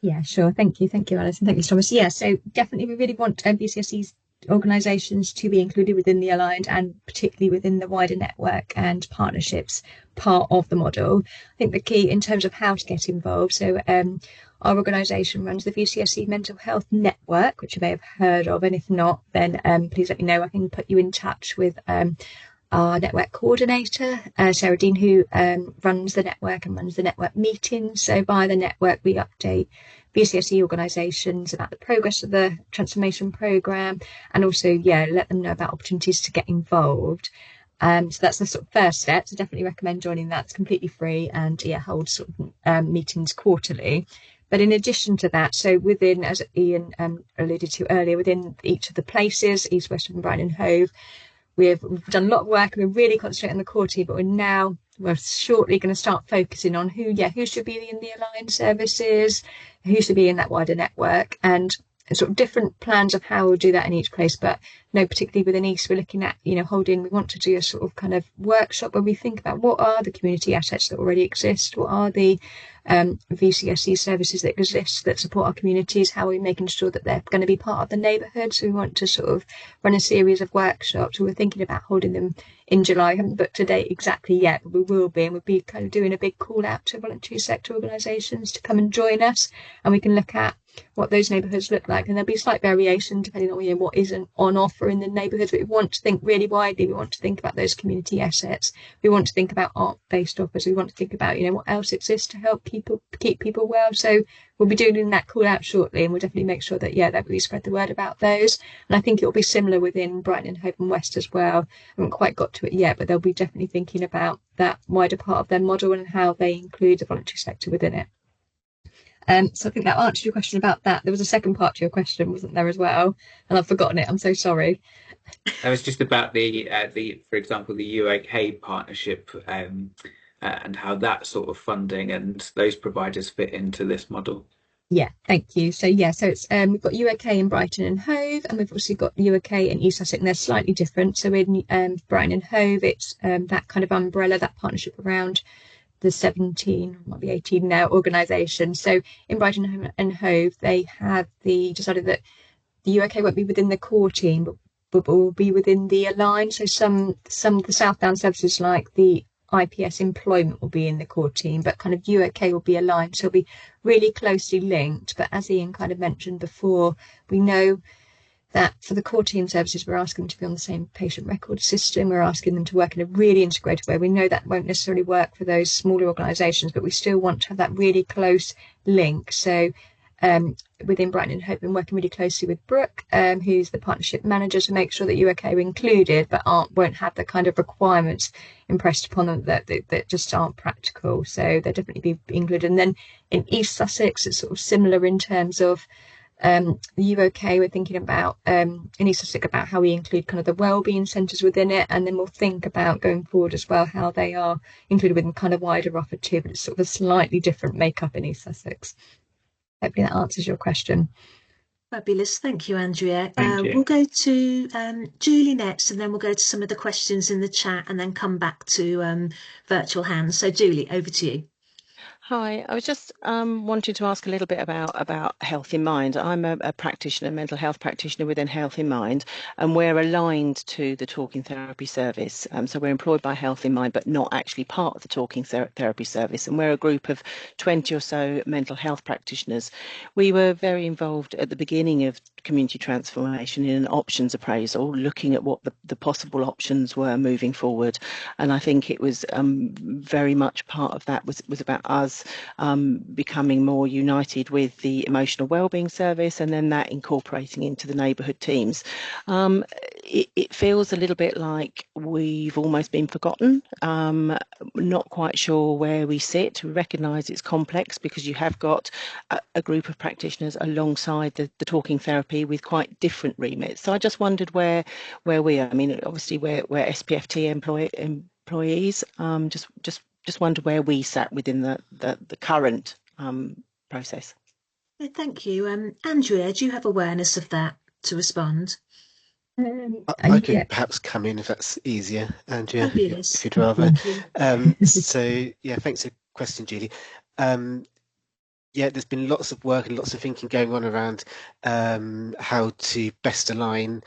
Yeah, sure. Thank you, Alice, and thank you, Thomas. Yeah, so definitely we really want VCSE's organisations to be included within the aligned and particularly within the wider network and partnerships part of the model. I think the key in terms of how to get involved. So our organisation runs the VCSE Mental Health Network, which you may have heard of, and if not, then please let me know. I can put you in touch with our network coordinator, Sarah Dean, who runs the network and runs the network meetings. So via the network, we update VCSE organisations about the progress of the transformation programme and also, let them know about opportunities to get involved. So that's the sort of first step. So definitely recommend joining that. It's completely free and holds sort of meetings quarterly. But in addition to that, so within, as Ian alluded to earlier, within each of the places, East, West and Brighton and Hove, we've done a lot of work and we're really concentrating on the core team, but we're shortly going to start focusing on who should be in the aligned services, who should be in that wider network, and sort of different plans of how we'll do that in each place. But no, particularly within East, we're looking at, we want to do a sort of kind of workshop where we think about what are the community assets that already exist, what are the VCSE services that exist that support our communities, how are we making sure that they're going to be part of the neighbourhood. So we want to sort of run a series of workshops. We're thinking about holding them in July. I haven't booked a date exactly yet, but we will be, and we'll be kind of doing a big call out to voluntary sector organisations to come and join us, and we can look at what those neighbourhoods look like, and there'll be slight variation depending on what isn't on offer in the neighbourhoods. But we want to think really widely. We want to think about those community assets. We want to think about art-based offers. We want to think about what else exists to help keep people well. So we'll be doing that call out shortly, and we'll definitely make sure that that we spread the word about those. And I think it will be similar within Brighton and Hove and West as well. I haven't quite got to it yet, but they'll be definitely thinking about that wider part of their model and how they include the voluntary sector within it. So I think that answers your question about that. There was a second part to your question, wasn't there, as well? And I've forgotten it. I'm so sorry. That was just about the for example, the UAK partnership and how that sort of funding and those providers fit into this model. Yeah, thank you. So it's we've got UAK in Brighton and Hove, and we've also got UAK in East Sussex, and they're slightly different. So in Brighton and Hove, it's that kind of umbrella, that partnership around the 17, might be 18 now, organisation. So in Brighton and Hove, they have decided that the UAK won't be within the core team, but will be within the aligned. So some of the southbound services like the IPS employment will be in the core team, but kind of UAK will be aligned. So it'll be really closely linked. But as Ian kind of mentioned before, we know that for the core team services, we're asking them to be on the same patient record system. We're asking them to work in a really integrated way. We know that won't necessarily work for those smaller organisations, but we still want to have that really close link. So within Brighton and Hove, been working really closely with Brooke, who's the partnership manager, to make sure that UAK are included, but won't have the kind of requirements impressed upon them that just aren't practical. So they'll definitely be included. And then in East Sussex, it's sort of similar in terms of the UOK. We're thinking about in East Sussex about how we include kind of the wellbeing centres within it, and then we'll think about going forward as well how they are included within kind of wider offer too, but it's sort of a slightly different makeup in East Sussex. Hopefully that answers your question. Fabulous. Thank you, Andrea. Thank you. We'll go to Julie next, and then we'll go to some of the questions in the chat and then come back to virtual hands. So Julie, over to you. Hi, I was just wanting to ask a little bit about Health in Mind. I'm a practitioner, mental health practitioner within Health in Mind, and we're aligned to the Talking Therapy Service. So we're employed by Health in Mind, but not actually part of the Talking Therapy Service. And we're a group of 20 or so mental health practitioners. We were very involved at the beginning of community transformation in an options appraisal, looking at what the possible options were moving forward. And I think it was very much part of that was about us becoming more united with the emotional wellbeing service, and then that incorporating into the neighbourhood teams. It feels a little bit like we've almost been forgotten. Not quite sure where we sit. We recognise it's complex because you have got a group of practitioners alongside the talking therapy with quite different remits. So I just wondered where we are. I mean, obviously we're SPFT employees. Just wonder where we sat within the current process. Thank you. Andrea, do you have awareness of that to respond? I could perhaps come in if that's easier, Andrea, if you'd rather. So yeah, thanks for the question, Julie. Yeah, there's been lots of work and lots of thinking going on around how to best align.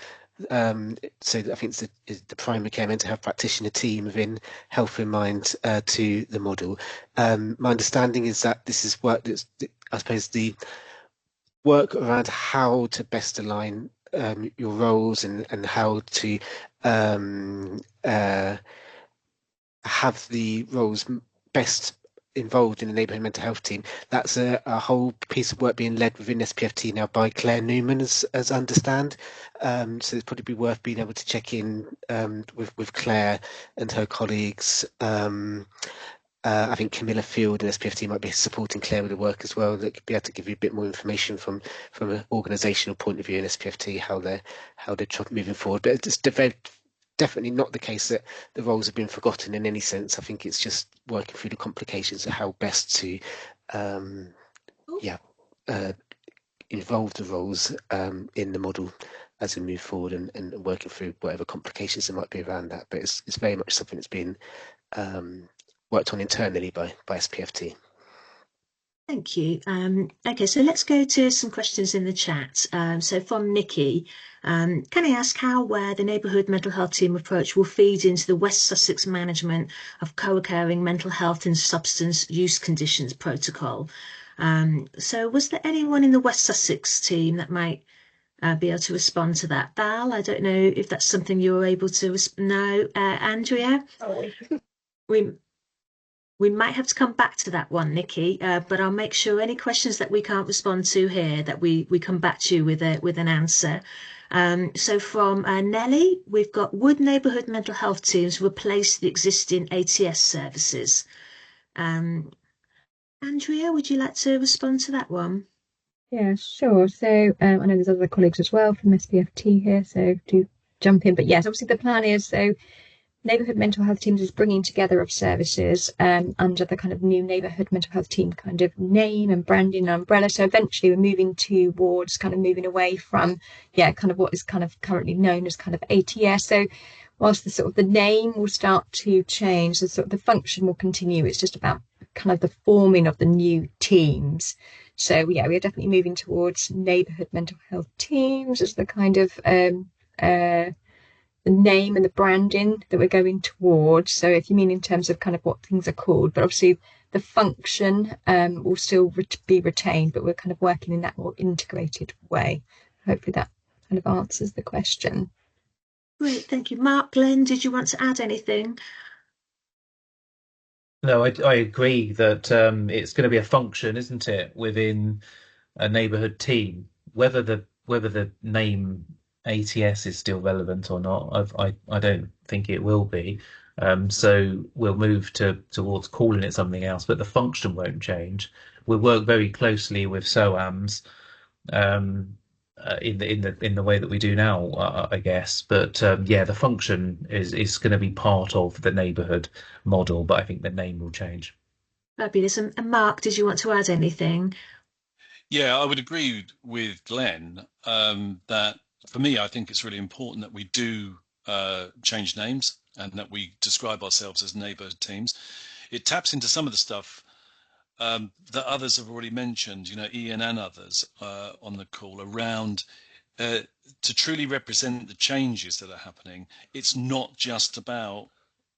So I think it's the primary care mental health practitioner team within Health in Mind to the model. My understanding is that this is work that's, I suppose, the work around how to best align your roles and how to have the roles best involved in the neighbourhood mental health team. That's a whole piece of work being led within SPFT now by Claire Newman, as I understand. So it's probably be worth being able to check in with Claire and her colleagues. I think Camilla Field and SPFT might be supporting Claire with the work as well. That could be able to give you a bit more information from an organisational point of view in SPFT how they're moving forward. But it's definitely not the case that the roles have been forgotten in any sense. I think it's just working through the complications of how best to involve the roles in the model as we move forward and working through whatever complications there might be around that. But it's very much something that's been worked on internally by SPFT. Thank you. Okay, so let's go to some questions in the chat. So from Nikki, can I ask how where the Neighbourhood Mental Health Team approach will feed into the West Sussex management of co-occurring mental health and substance use conditions protocol? So was there anyone in the West Sussex team that might be able to respond to that? Val, I don't know if that's something you're able to no. Andrea? We might have to come back to that one, Nikki, but I'll make sure any questions that we can't respond to here that we come back to you with an answer. So from Nellie, we've got, would neighbourhood mental health teams replace the existing ATS services? Andrea, would you like to respond to that one? Yeah, sure. So I know there's other colleagues as well from SPFT here, so do jump in. But yes, obviously the plan is Neighbourhood Mental Health Teams is bringing together of services under the kind of new Neighbourhood Mental Health Team kind of name and branding and umbrella. So eventually we're moving towards kind of moving away from, kind of what is kind of currently known as kind of ATS. So whilst the sort of the name will start to change, the sort of the function will continue. It's just about kind of the forming of the new teams. So we are definitely moving towards Neighbourhood Mental Health Teams as the kind of the name and the branding that we're going towards. So if you mean in terms of kind of what things are called, but obviously the function will still be retained, but we're kind of working in that more integrated way. Hopefully that kind of answers the question. Great, thank you. Mark, Glenn, did you want to add anything? No, I agree that it's going to be a function, isn't it, within a neighbourhood team, whether the name ATS is still relevant or not. I don't think it will be. So we'll move towards calling it something else, but the function won't change. We'll work very closely with SOAMs in the way that we do now, I guess. But the function is going to be part of the neighbourhood model, but I think the name will change. Fabulous. And Mark, did you want to add anything? Yeah, I would agree with Glenn that for me, I think it's really important that we do change names and that we describe ourselves as neighbourhood teams. It taps into some of the stuff that others have already mentioned, Ian and others on the call around to truly represent the changes that are happening. It's not just about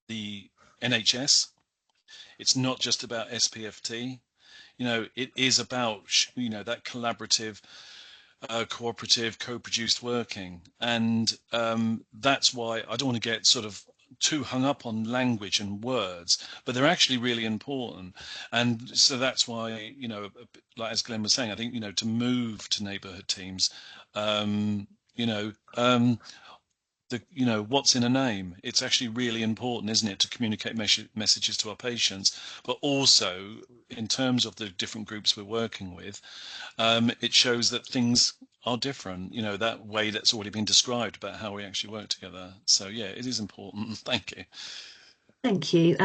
the NHS. It's not just about SPFT. It is about, that collaborative, cooperative, co-produced working. And that's why I don't want to get sort of too hung up on language and words, but they're actually really important. And so that's why, like as Glenn was saying, I think, to move to neighbourhood teams, what's in a name, it's actually really important, isn't it, to communicate messages to our patients, but also in terms of the different groups we're working with, it shows that things are different, that way that's already been described about how we actually work together. So yeah, it is important. Thank you. Thank you.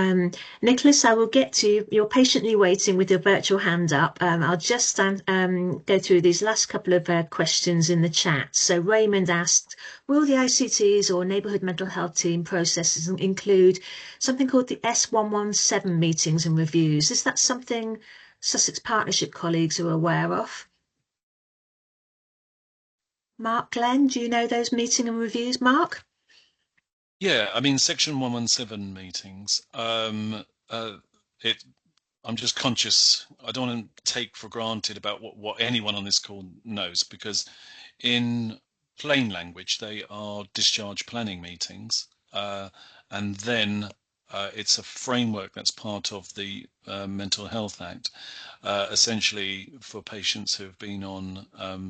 Nicholas, I will get to you. You're patiently waiting with your virtual hand up. I'll just go through these last couple of questions in the chat. So Raymond asked, will the ICTs or Neighbourhood Mental Health Team processes include something called the S117 meetings and reviews? Is that something Sussex Partnership colleagues are aware of? Mark, Glenn, do you know those meeting and reviews, Mark? Yeah, I mean, Section 117 meetings, I'm just conscious, I don't want to take for granted about what anyone on this call knows, because in plain language, they are discharge planning meetings, and then it's a framework that's part of the Mental Health Act, essentially for patients who've been on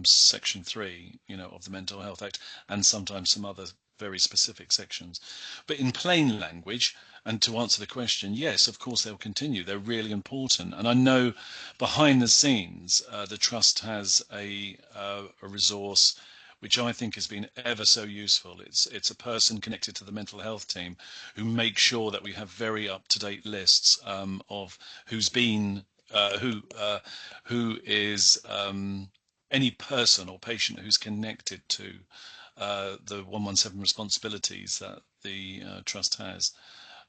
Section 3, of the Mental Health Act, and sometimes some other very specific sections. But in plain language, and to answer the question, yes, of course they'll continue. They're really important. And I know behind the scenes, the Trust has a resource which I think has been ever so useful. It's a person connected to the mental health team who makes sure that we have very up-to-date lists of who's been who is any person or patient who's connected to the 117 responsibilities that the Trust has.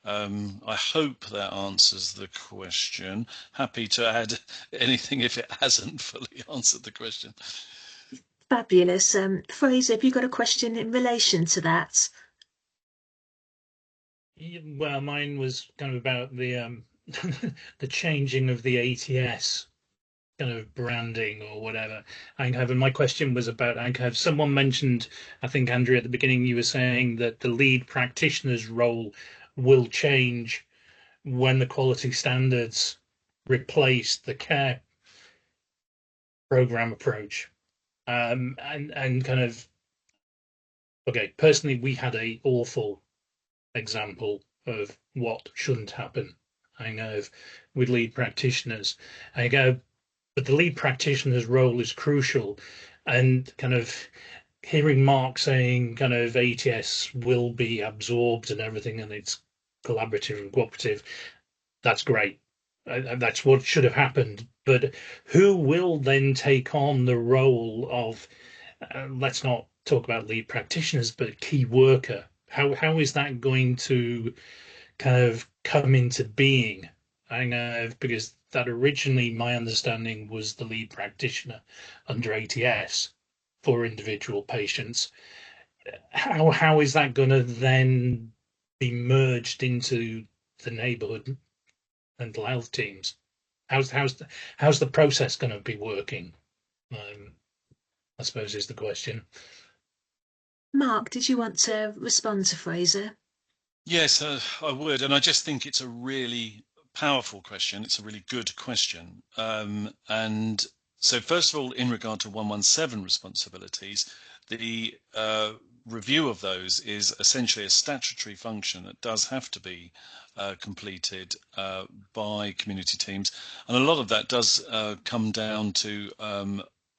I hope that answers the question. Happy to add anything if it hasn't fully answered the question. Fabulous. Fraser, have you got a question in relation to that? Well, mine was kind of about the the changing of the ATS kind of branding or whatever. And my question was about, someone mentioned, I think Andrea at the beginning, you were saying that the lead practitioner's role will change when the quality standards replace the care program approach. And kind of, okay, personally, we had a awful example of what shouldn't happen. I know with lead practitioners. I go, but the lead practitioner's role is crucial. And kind of hearing Mark saying kind of ATS will be absorbed and everything, and it's collaborative and cooperative, that's great. That's what should have happened. But who will then take on the role of, let's not talk about lead practitioners, but key worker? How is that going to kind of come into being? I know because that originally my understanding was the lead practitioner under ATS for individual patients. How is that going to then be merged into the neighbourhood mental health teams? How's the process going to be working? I suppose is the question. Mark, did you want to respond to Fraser? Yes, I would, and I just think it's a really powerful question. It's a really good question. And so first of all, in regard to 117 responsibilities, the review of those is essentially a statutory function that does have to be completed by community teams. And a lot of that does come down to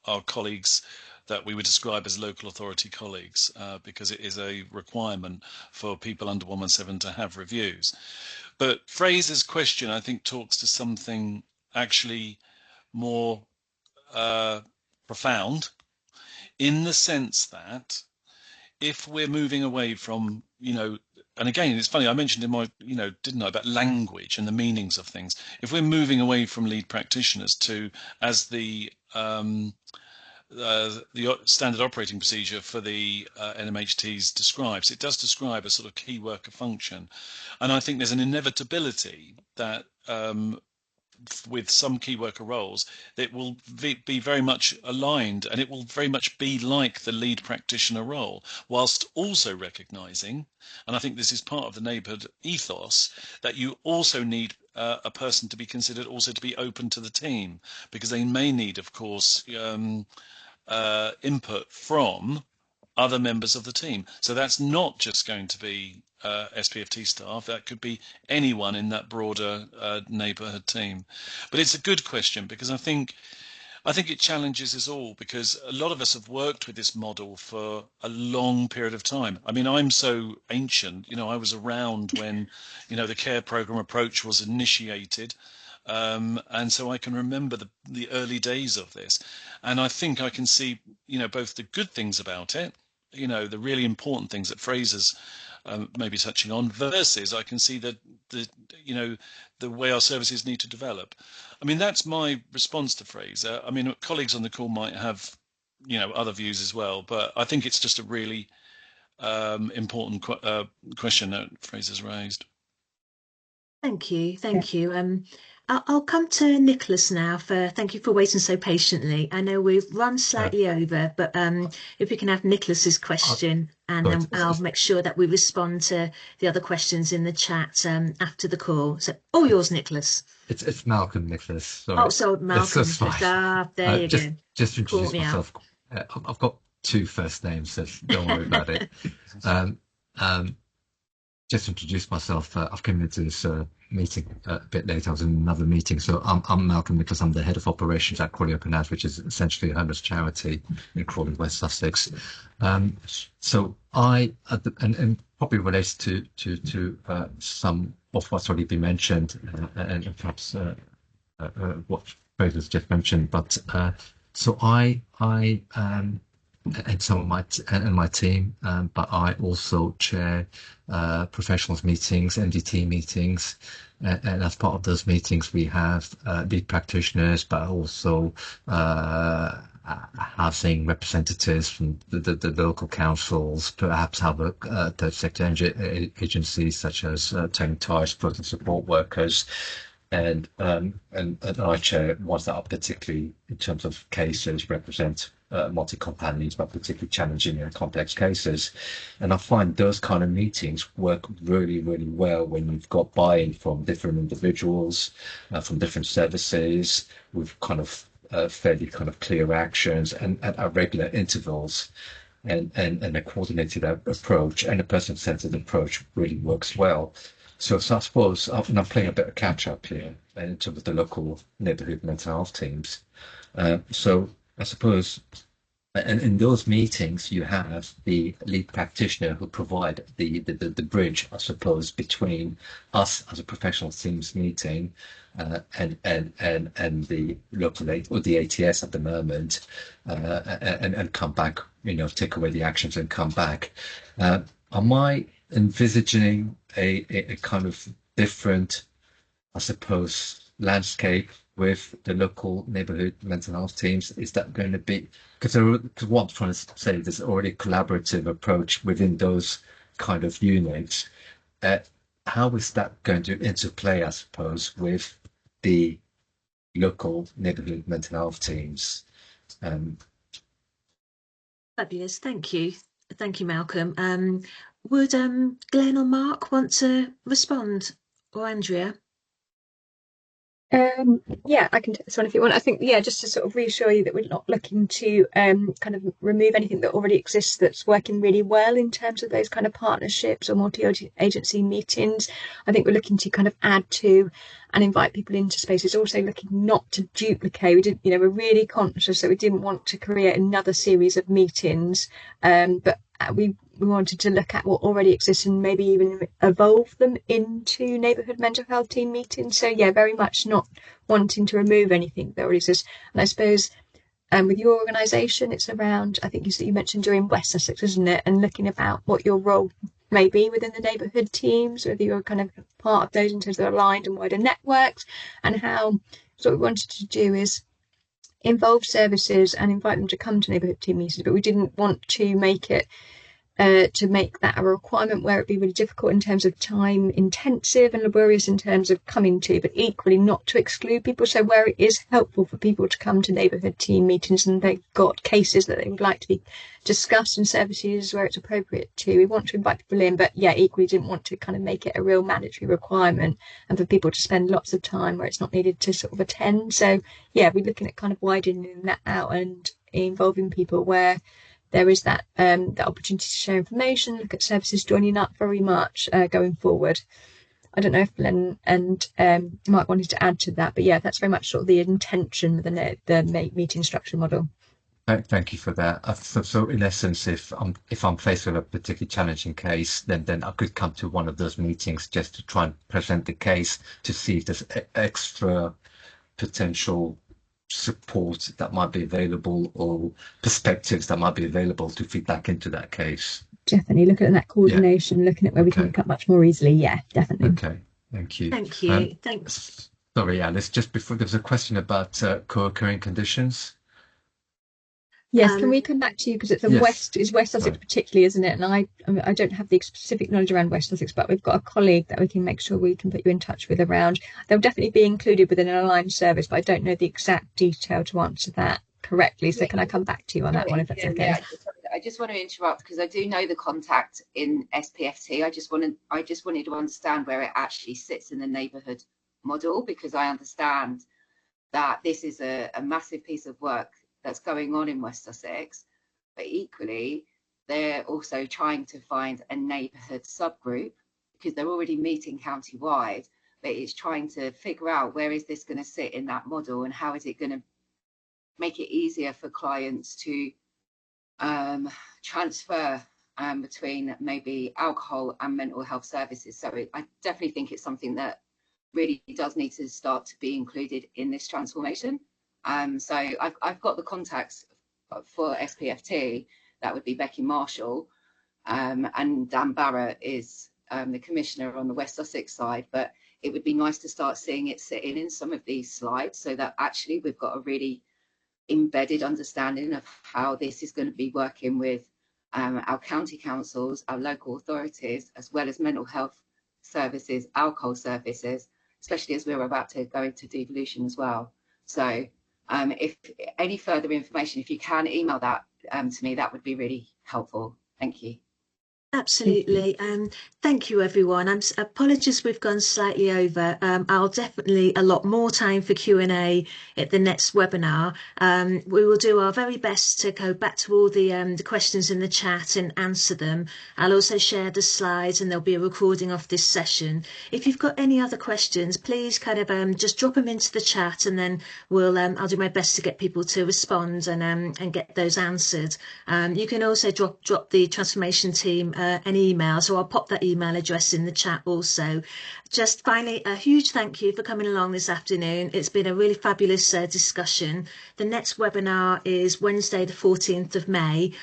our colleagues that we would describe as local authority colleagues, because it is a requirement for people under 117 to have reviews. But Fraser's question, I think, talks to something actually more profound, in the sense that if we're moving away from, and again, it's funny, I mentioned in my, didn't I, about language and the meanings of things. If we're moving away from lead practitioners to, as the standard operating procedure for the NMHTs describes, it does describe a sort of key worker function. And I think there's an inevitability that with some key worker roles, it will be very much aligned, and it will very much be like the lead practitioner role, whilst also recognizing, and I think this is part of the neighbourhood ethos, that you also need a person to be considered also to be open to the team, because they may need, of course, input from other members of the team. So that's not just going to be SPFT staff, that could be anyone in that broader neighbourhood team. But it's a good question, because I think I think it challenges us all because a lot of us have worked with this model for a long period of time. I mean, I'm so ancient, I was around when, the care program approach was initiated. And so I can remember the early days of this. And I think I can see, both the good things about it, the really important things that Fraser's maybe touching on, versus I can see that the way our services need to develop. I mean, that's my response to Fraser. I mean, colleagues on the call might have, other views as well, but I think it's just a really important question that Fraser's raised. Thank you. Thank you. I'll come to Nicholas now. Thank you for waiting so patiently. I know we've run slightly over, but if we can have Nicholas's question, and then I'll make sure that we respond to the other questions in the chat after the call. So, all yours, Nicholas. It's Malcolm, Nicholas. Sorry. Oh, so Malcolm. There you go. Just to introduce myself, I've got two first names, so don't worry about it. Just to introduce myself, I've come into this meeting a bit late. I was in another meeting. So I'm Malcolm Nicholas. I'm the head of operations at Crawley Open House, which is essentially a homeless charity in Crawley, West Sussex. So and probably relates to some of what's already been mentioned, and perhaps what Fraser's just mentioned. But so I and some of my team, but I also chair professionals meetings, MDT meetings, and as part of those meetings we have lead practitioners, but also housing representatives from the local councils, perhaps other third sector agencies such as Tony Ties, person support workers. And I chair ones that are particularly, in terms of cases, represent multi-compound needs, but particularly challenging and complex cases. And I find those kind of meetings work really, really well when you've got buy-in from different individuals, from different services, with kind of fairly kind of clear actions and at regular intervals. And a coordinated approach and a person-centered approach really works well. So I suppose, and I'm playing a bit of catch up here in terms of the local neighbourhood mental health teams. So I suppose, and in those meetings, you have the lead practitioner who provide the bridge, I suppose, between us as a professional teams meeting and the local or the ATS at the moment, and come back, take away the actions and come back. Am I envisaging a kind of different, I suppose, landscape with the local neighbourhood mental health teams? Is that going to be, because what I'm trying to say, there's already a collaborative approach within those kind of units. How is that going to interplay, I suppose, with the local neighbourhood mental health teams? Fabulous. Thank you. Thank you, Malcolm. Would Glenn or Mark want to respond, or Andrea? Yeah, I can take this one if you want. I think, just to sort of reassure you that we're not looking to kind of remove anything that already exists that's working really well in terms of those kind of partnerships or multi-agency meetings. I think we're looking to kind of add to and invite people into spaces, also looking not to duplicate. We're really conscious that we didn't want to create another series of meetings, but we wanted to look at what already exists and maybe even evolve them into neighbourhood mental health team meetings. So very much not wanting to remove anything that already exists. And I suppose with your organisation, it's around, I think you mentioned during West Sussex, isn't it? And looking about what your role may be within the neighbourhood teams, whether you're kind of part of those in terms of aligned and wider networks, and how. So what we wanted to do is involve services and invite them to come to neighbourhood team meetings, but we didn't want to make it to make that a requirement where it'd be really difficult in terms of time intensive and laborious in terms of coming to, but equally not to exclude people. So where it is helpful for people to come to neighbourhood team meetings and they've got cases that they would like to be discussed and services where it's appropriate to, we want to invite people in, but equally didn't want to kind of make it a real mandatory requirement and for people to spend lots of time where it's not needed to sort of attend. So we're looking at kind of widening that out and involving people where there is that opportunity to share information, look at services joining up very much going forward. I don't know if Glenn and Mike wanted to add to that, but yeah, that's very much sort of the intention of the meeting structure model. Thank you for that. So in essence, if I'm faced with a particularly challenging case, then I could come to one of those meetings just to try and present the case to see if there's extra potential support that might be available or perspectives that might be available to feed back into that case. Definitely looking at that coordination, looking at where we can pick up much more easily. Yeah, definitely. Okay, thank you. Thank you. Thanks. Sorry, Alice, just before, there was a question about co-occurring conditions. Yes, can we come back to you, because it's West Sussex particularly, isn't it? And I don't have the specific knowledge around West Sussex, but we've got a colleague that we can make sure we can put you in touch with around. They'll definitely be included within an aligned service, but I don't know the exact detail to answer that correctly. So can I come back to you on that one if that's okay? Yeah, I just want to interrupt because I do know the contact in SPFT. I just wanted to understand where it actually sits in the neighbourhood model, because I understand that this is a massive piece of work that's going on in West Sussex, but equally they're also trying to find a neighbourhood subgroup, because they're already meeting county-wide, but it's trying to figure out where is this going to sit in that model and how is it going to make it easier for clients to transfer between maybe alcohol and mental health services. So I definitely think it's something that really does need to start to be included in this transformation. So I've got the contacts for SPFT. That would be Becky Marshall, and Dan Barrett is the commissioner on the West Sussex side. But it would be nice to start seeing it sitting in some of these slides, so that actually we've got a really embedded understanding of how this is going to be working with our county councils, our local authorities, as well as mental health services, alcohol services, especially as we're about to go into devolution as well. So if any further information, if you can email that to me, that would be really helpful. Thank you. Absolutely. Thank you, everyone. Apologies we've gone slightly over. I'll definitely allot more time for Q&A at the next webinar. We will do our very best to go back to all the questions in the chat and answer them. I'll also share the slides, and there'll be a recording of this session. If you've got any other questions, please kind of just drop them into the chat, and then I'll do my best to get people to respond and get those answered. You can also drop the transformation team an email, so I'll pop that email address in the chat also. Just finally, a huge thank you for coming along this afternoon. It's been a really fabulous discussion. The next webinar is Wednesday the 14th of May,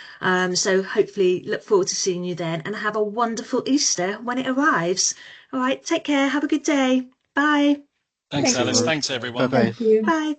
so hopefully look forward to seeing you then, and have a wonderful Easter when it arrives. All right, take care, have a good day. Bye. Thanks, Alice. Thanks, everyone. Bye-bye. Thank you. Bye.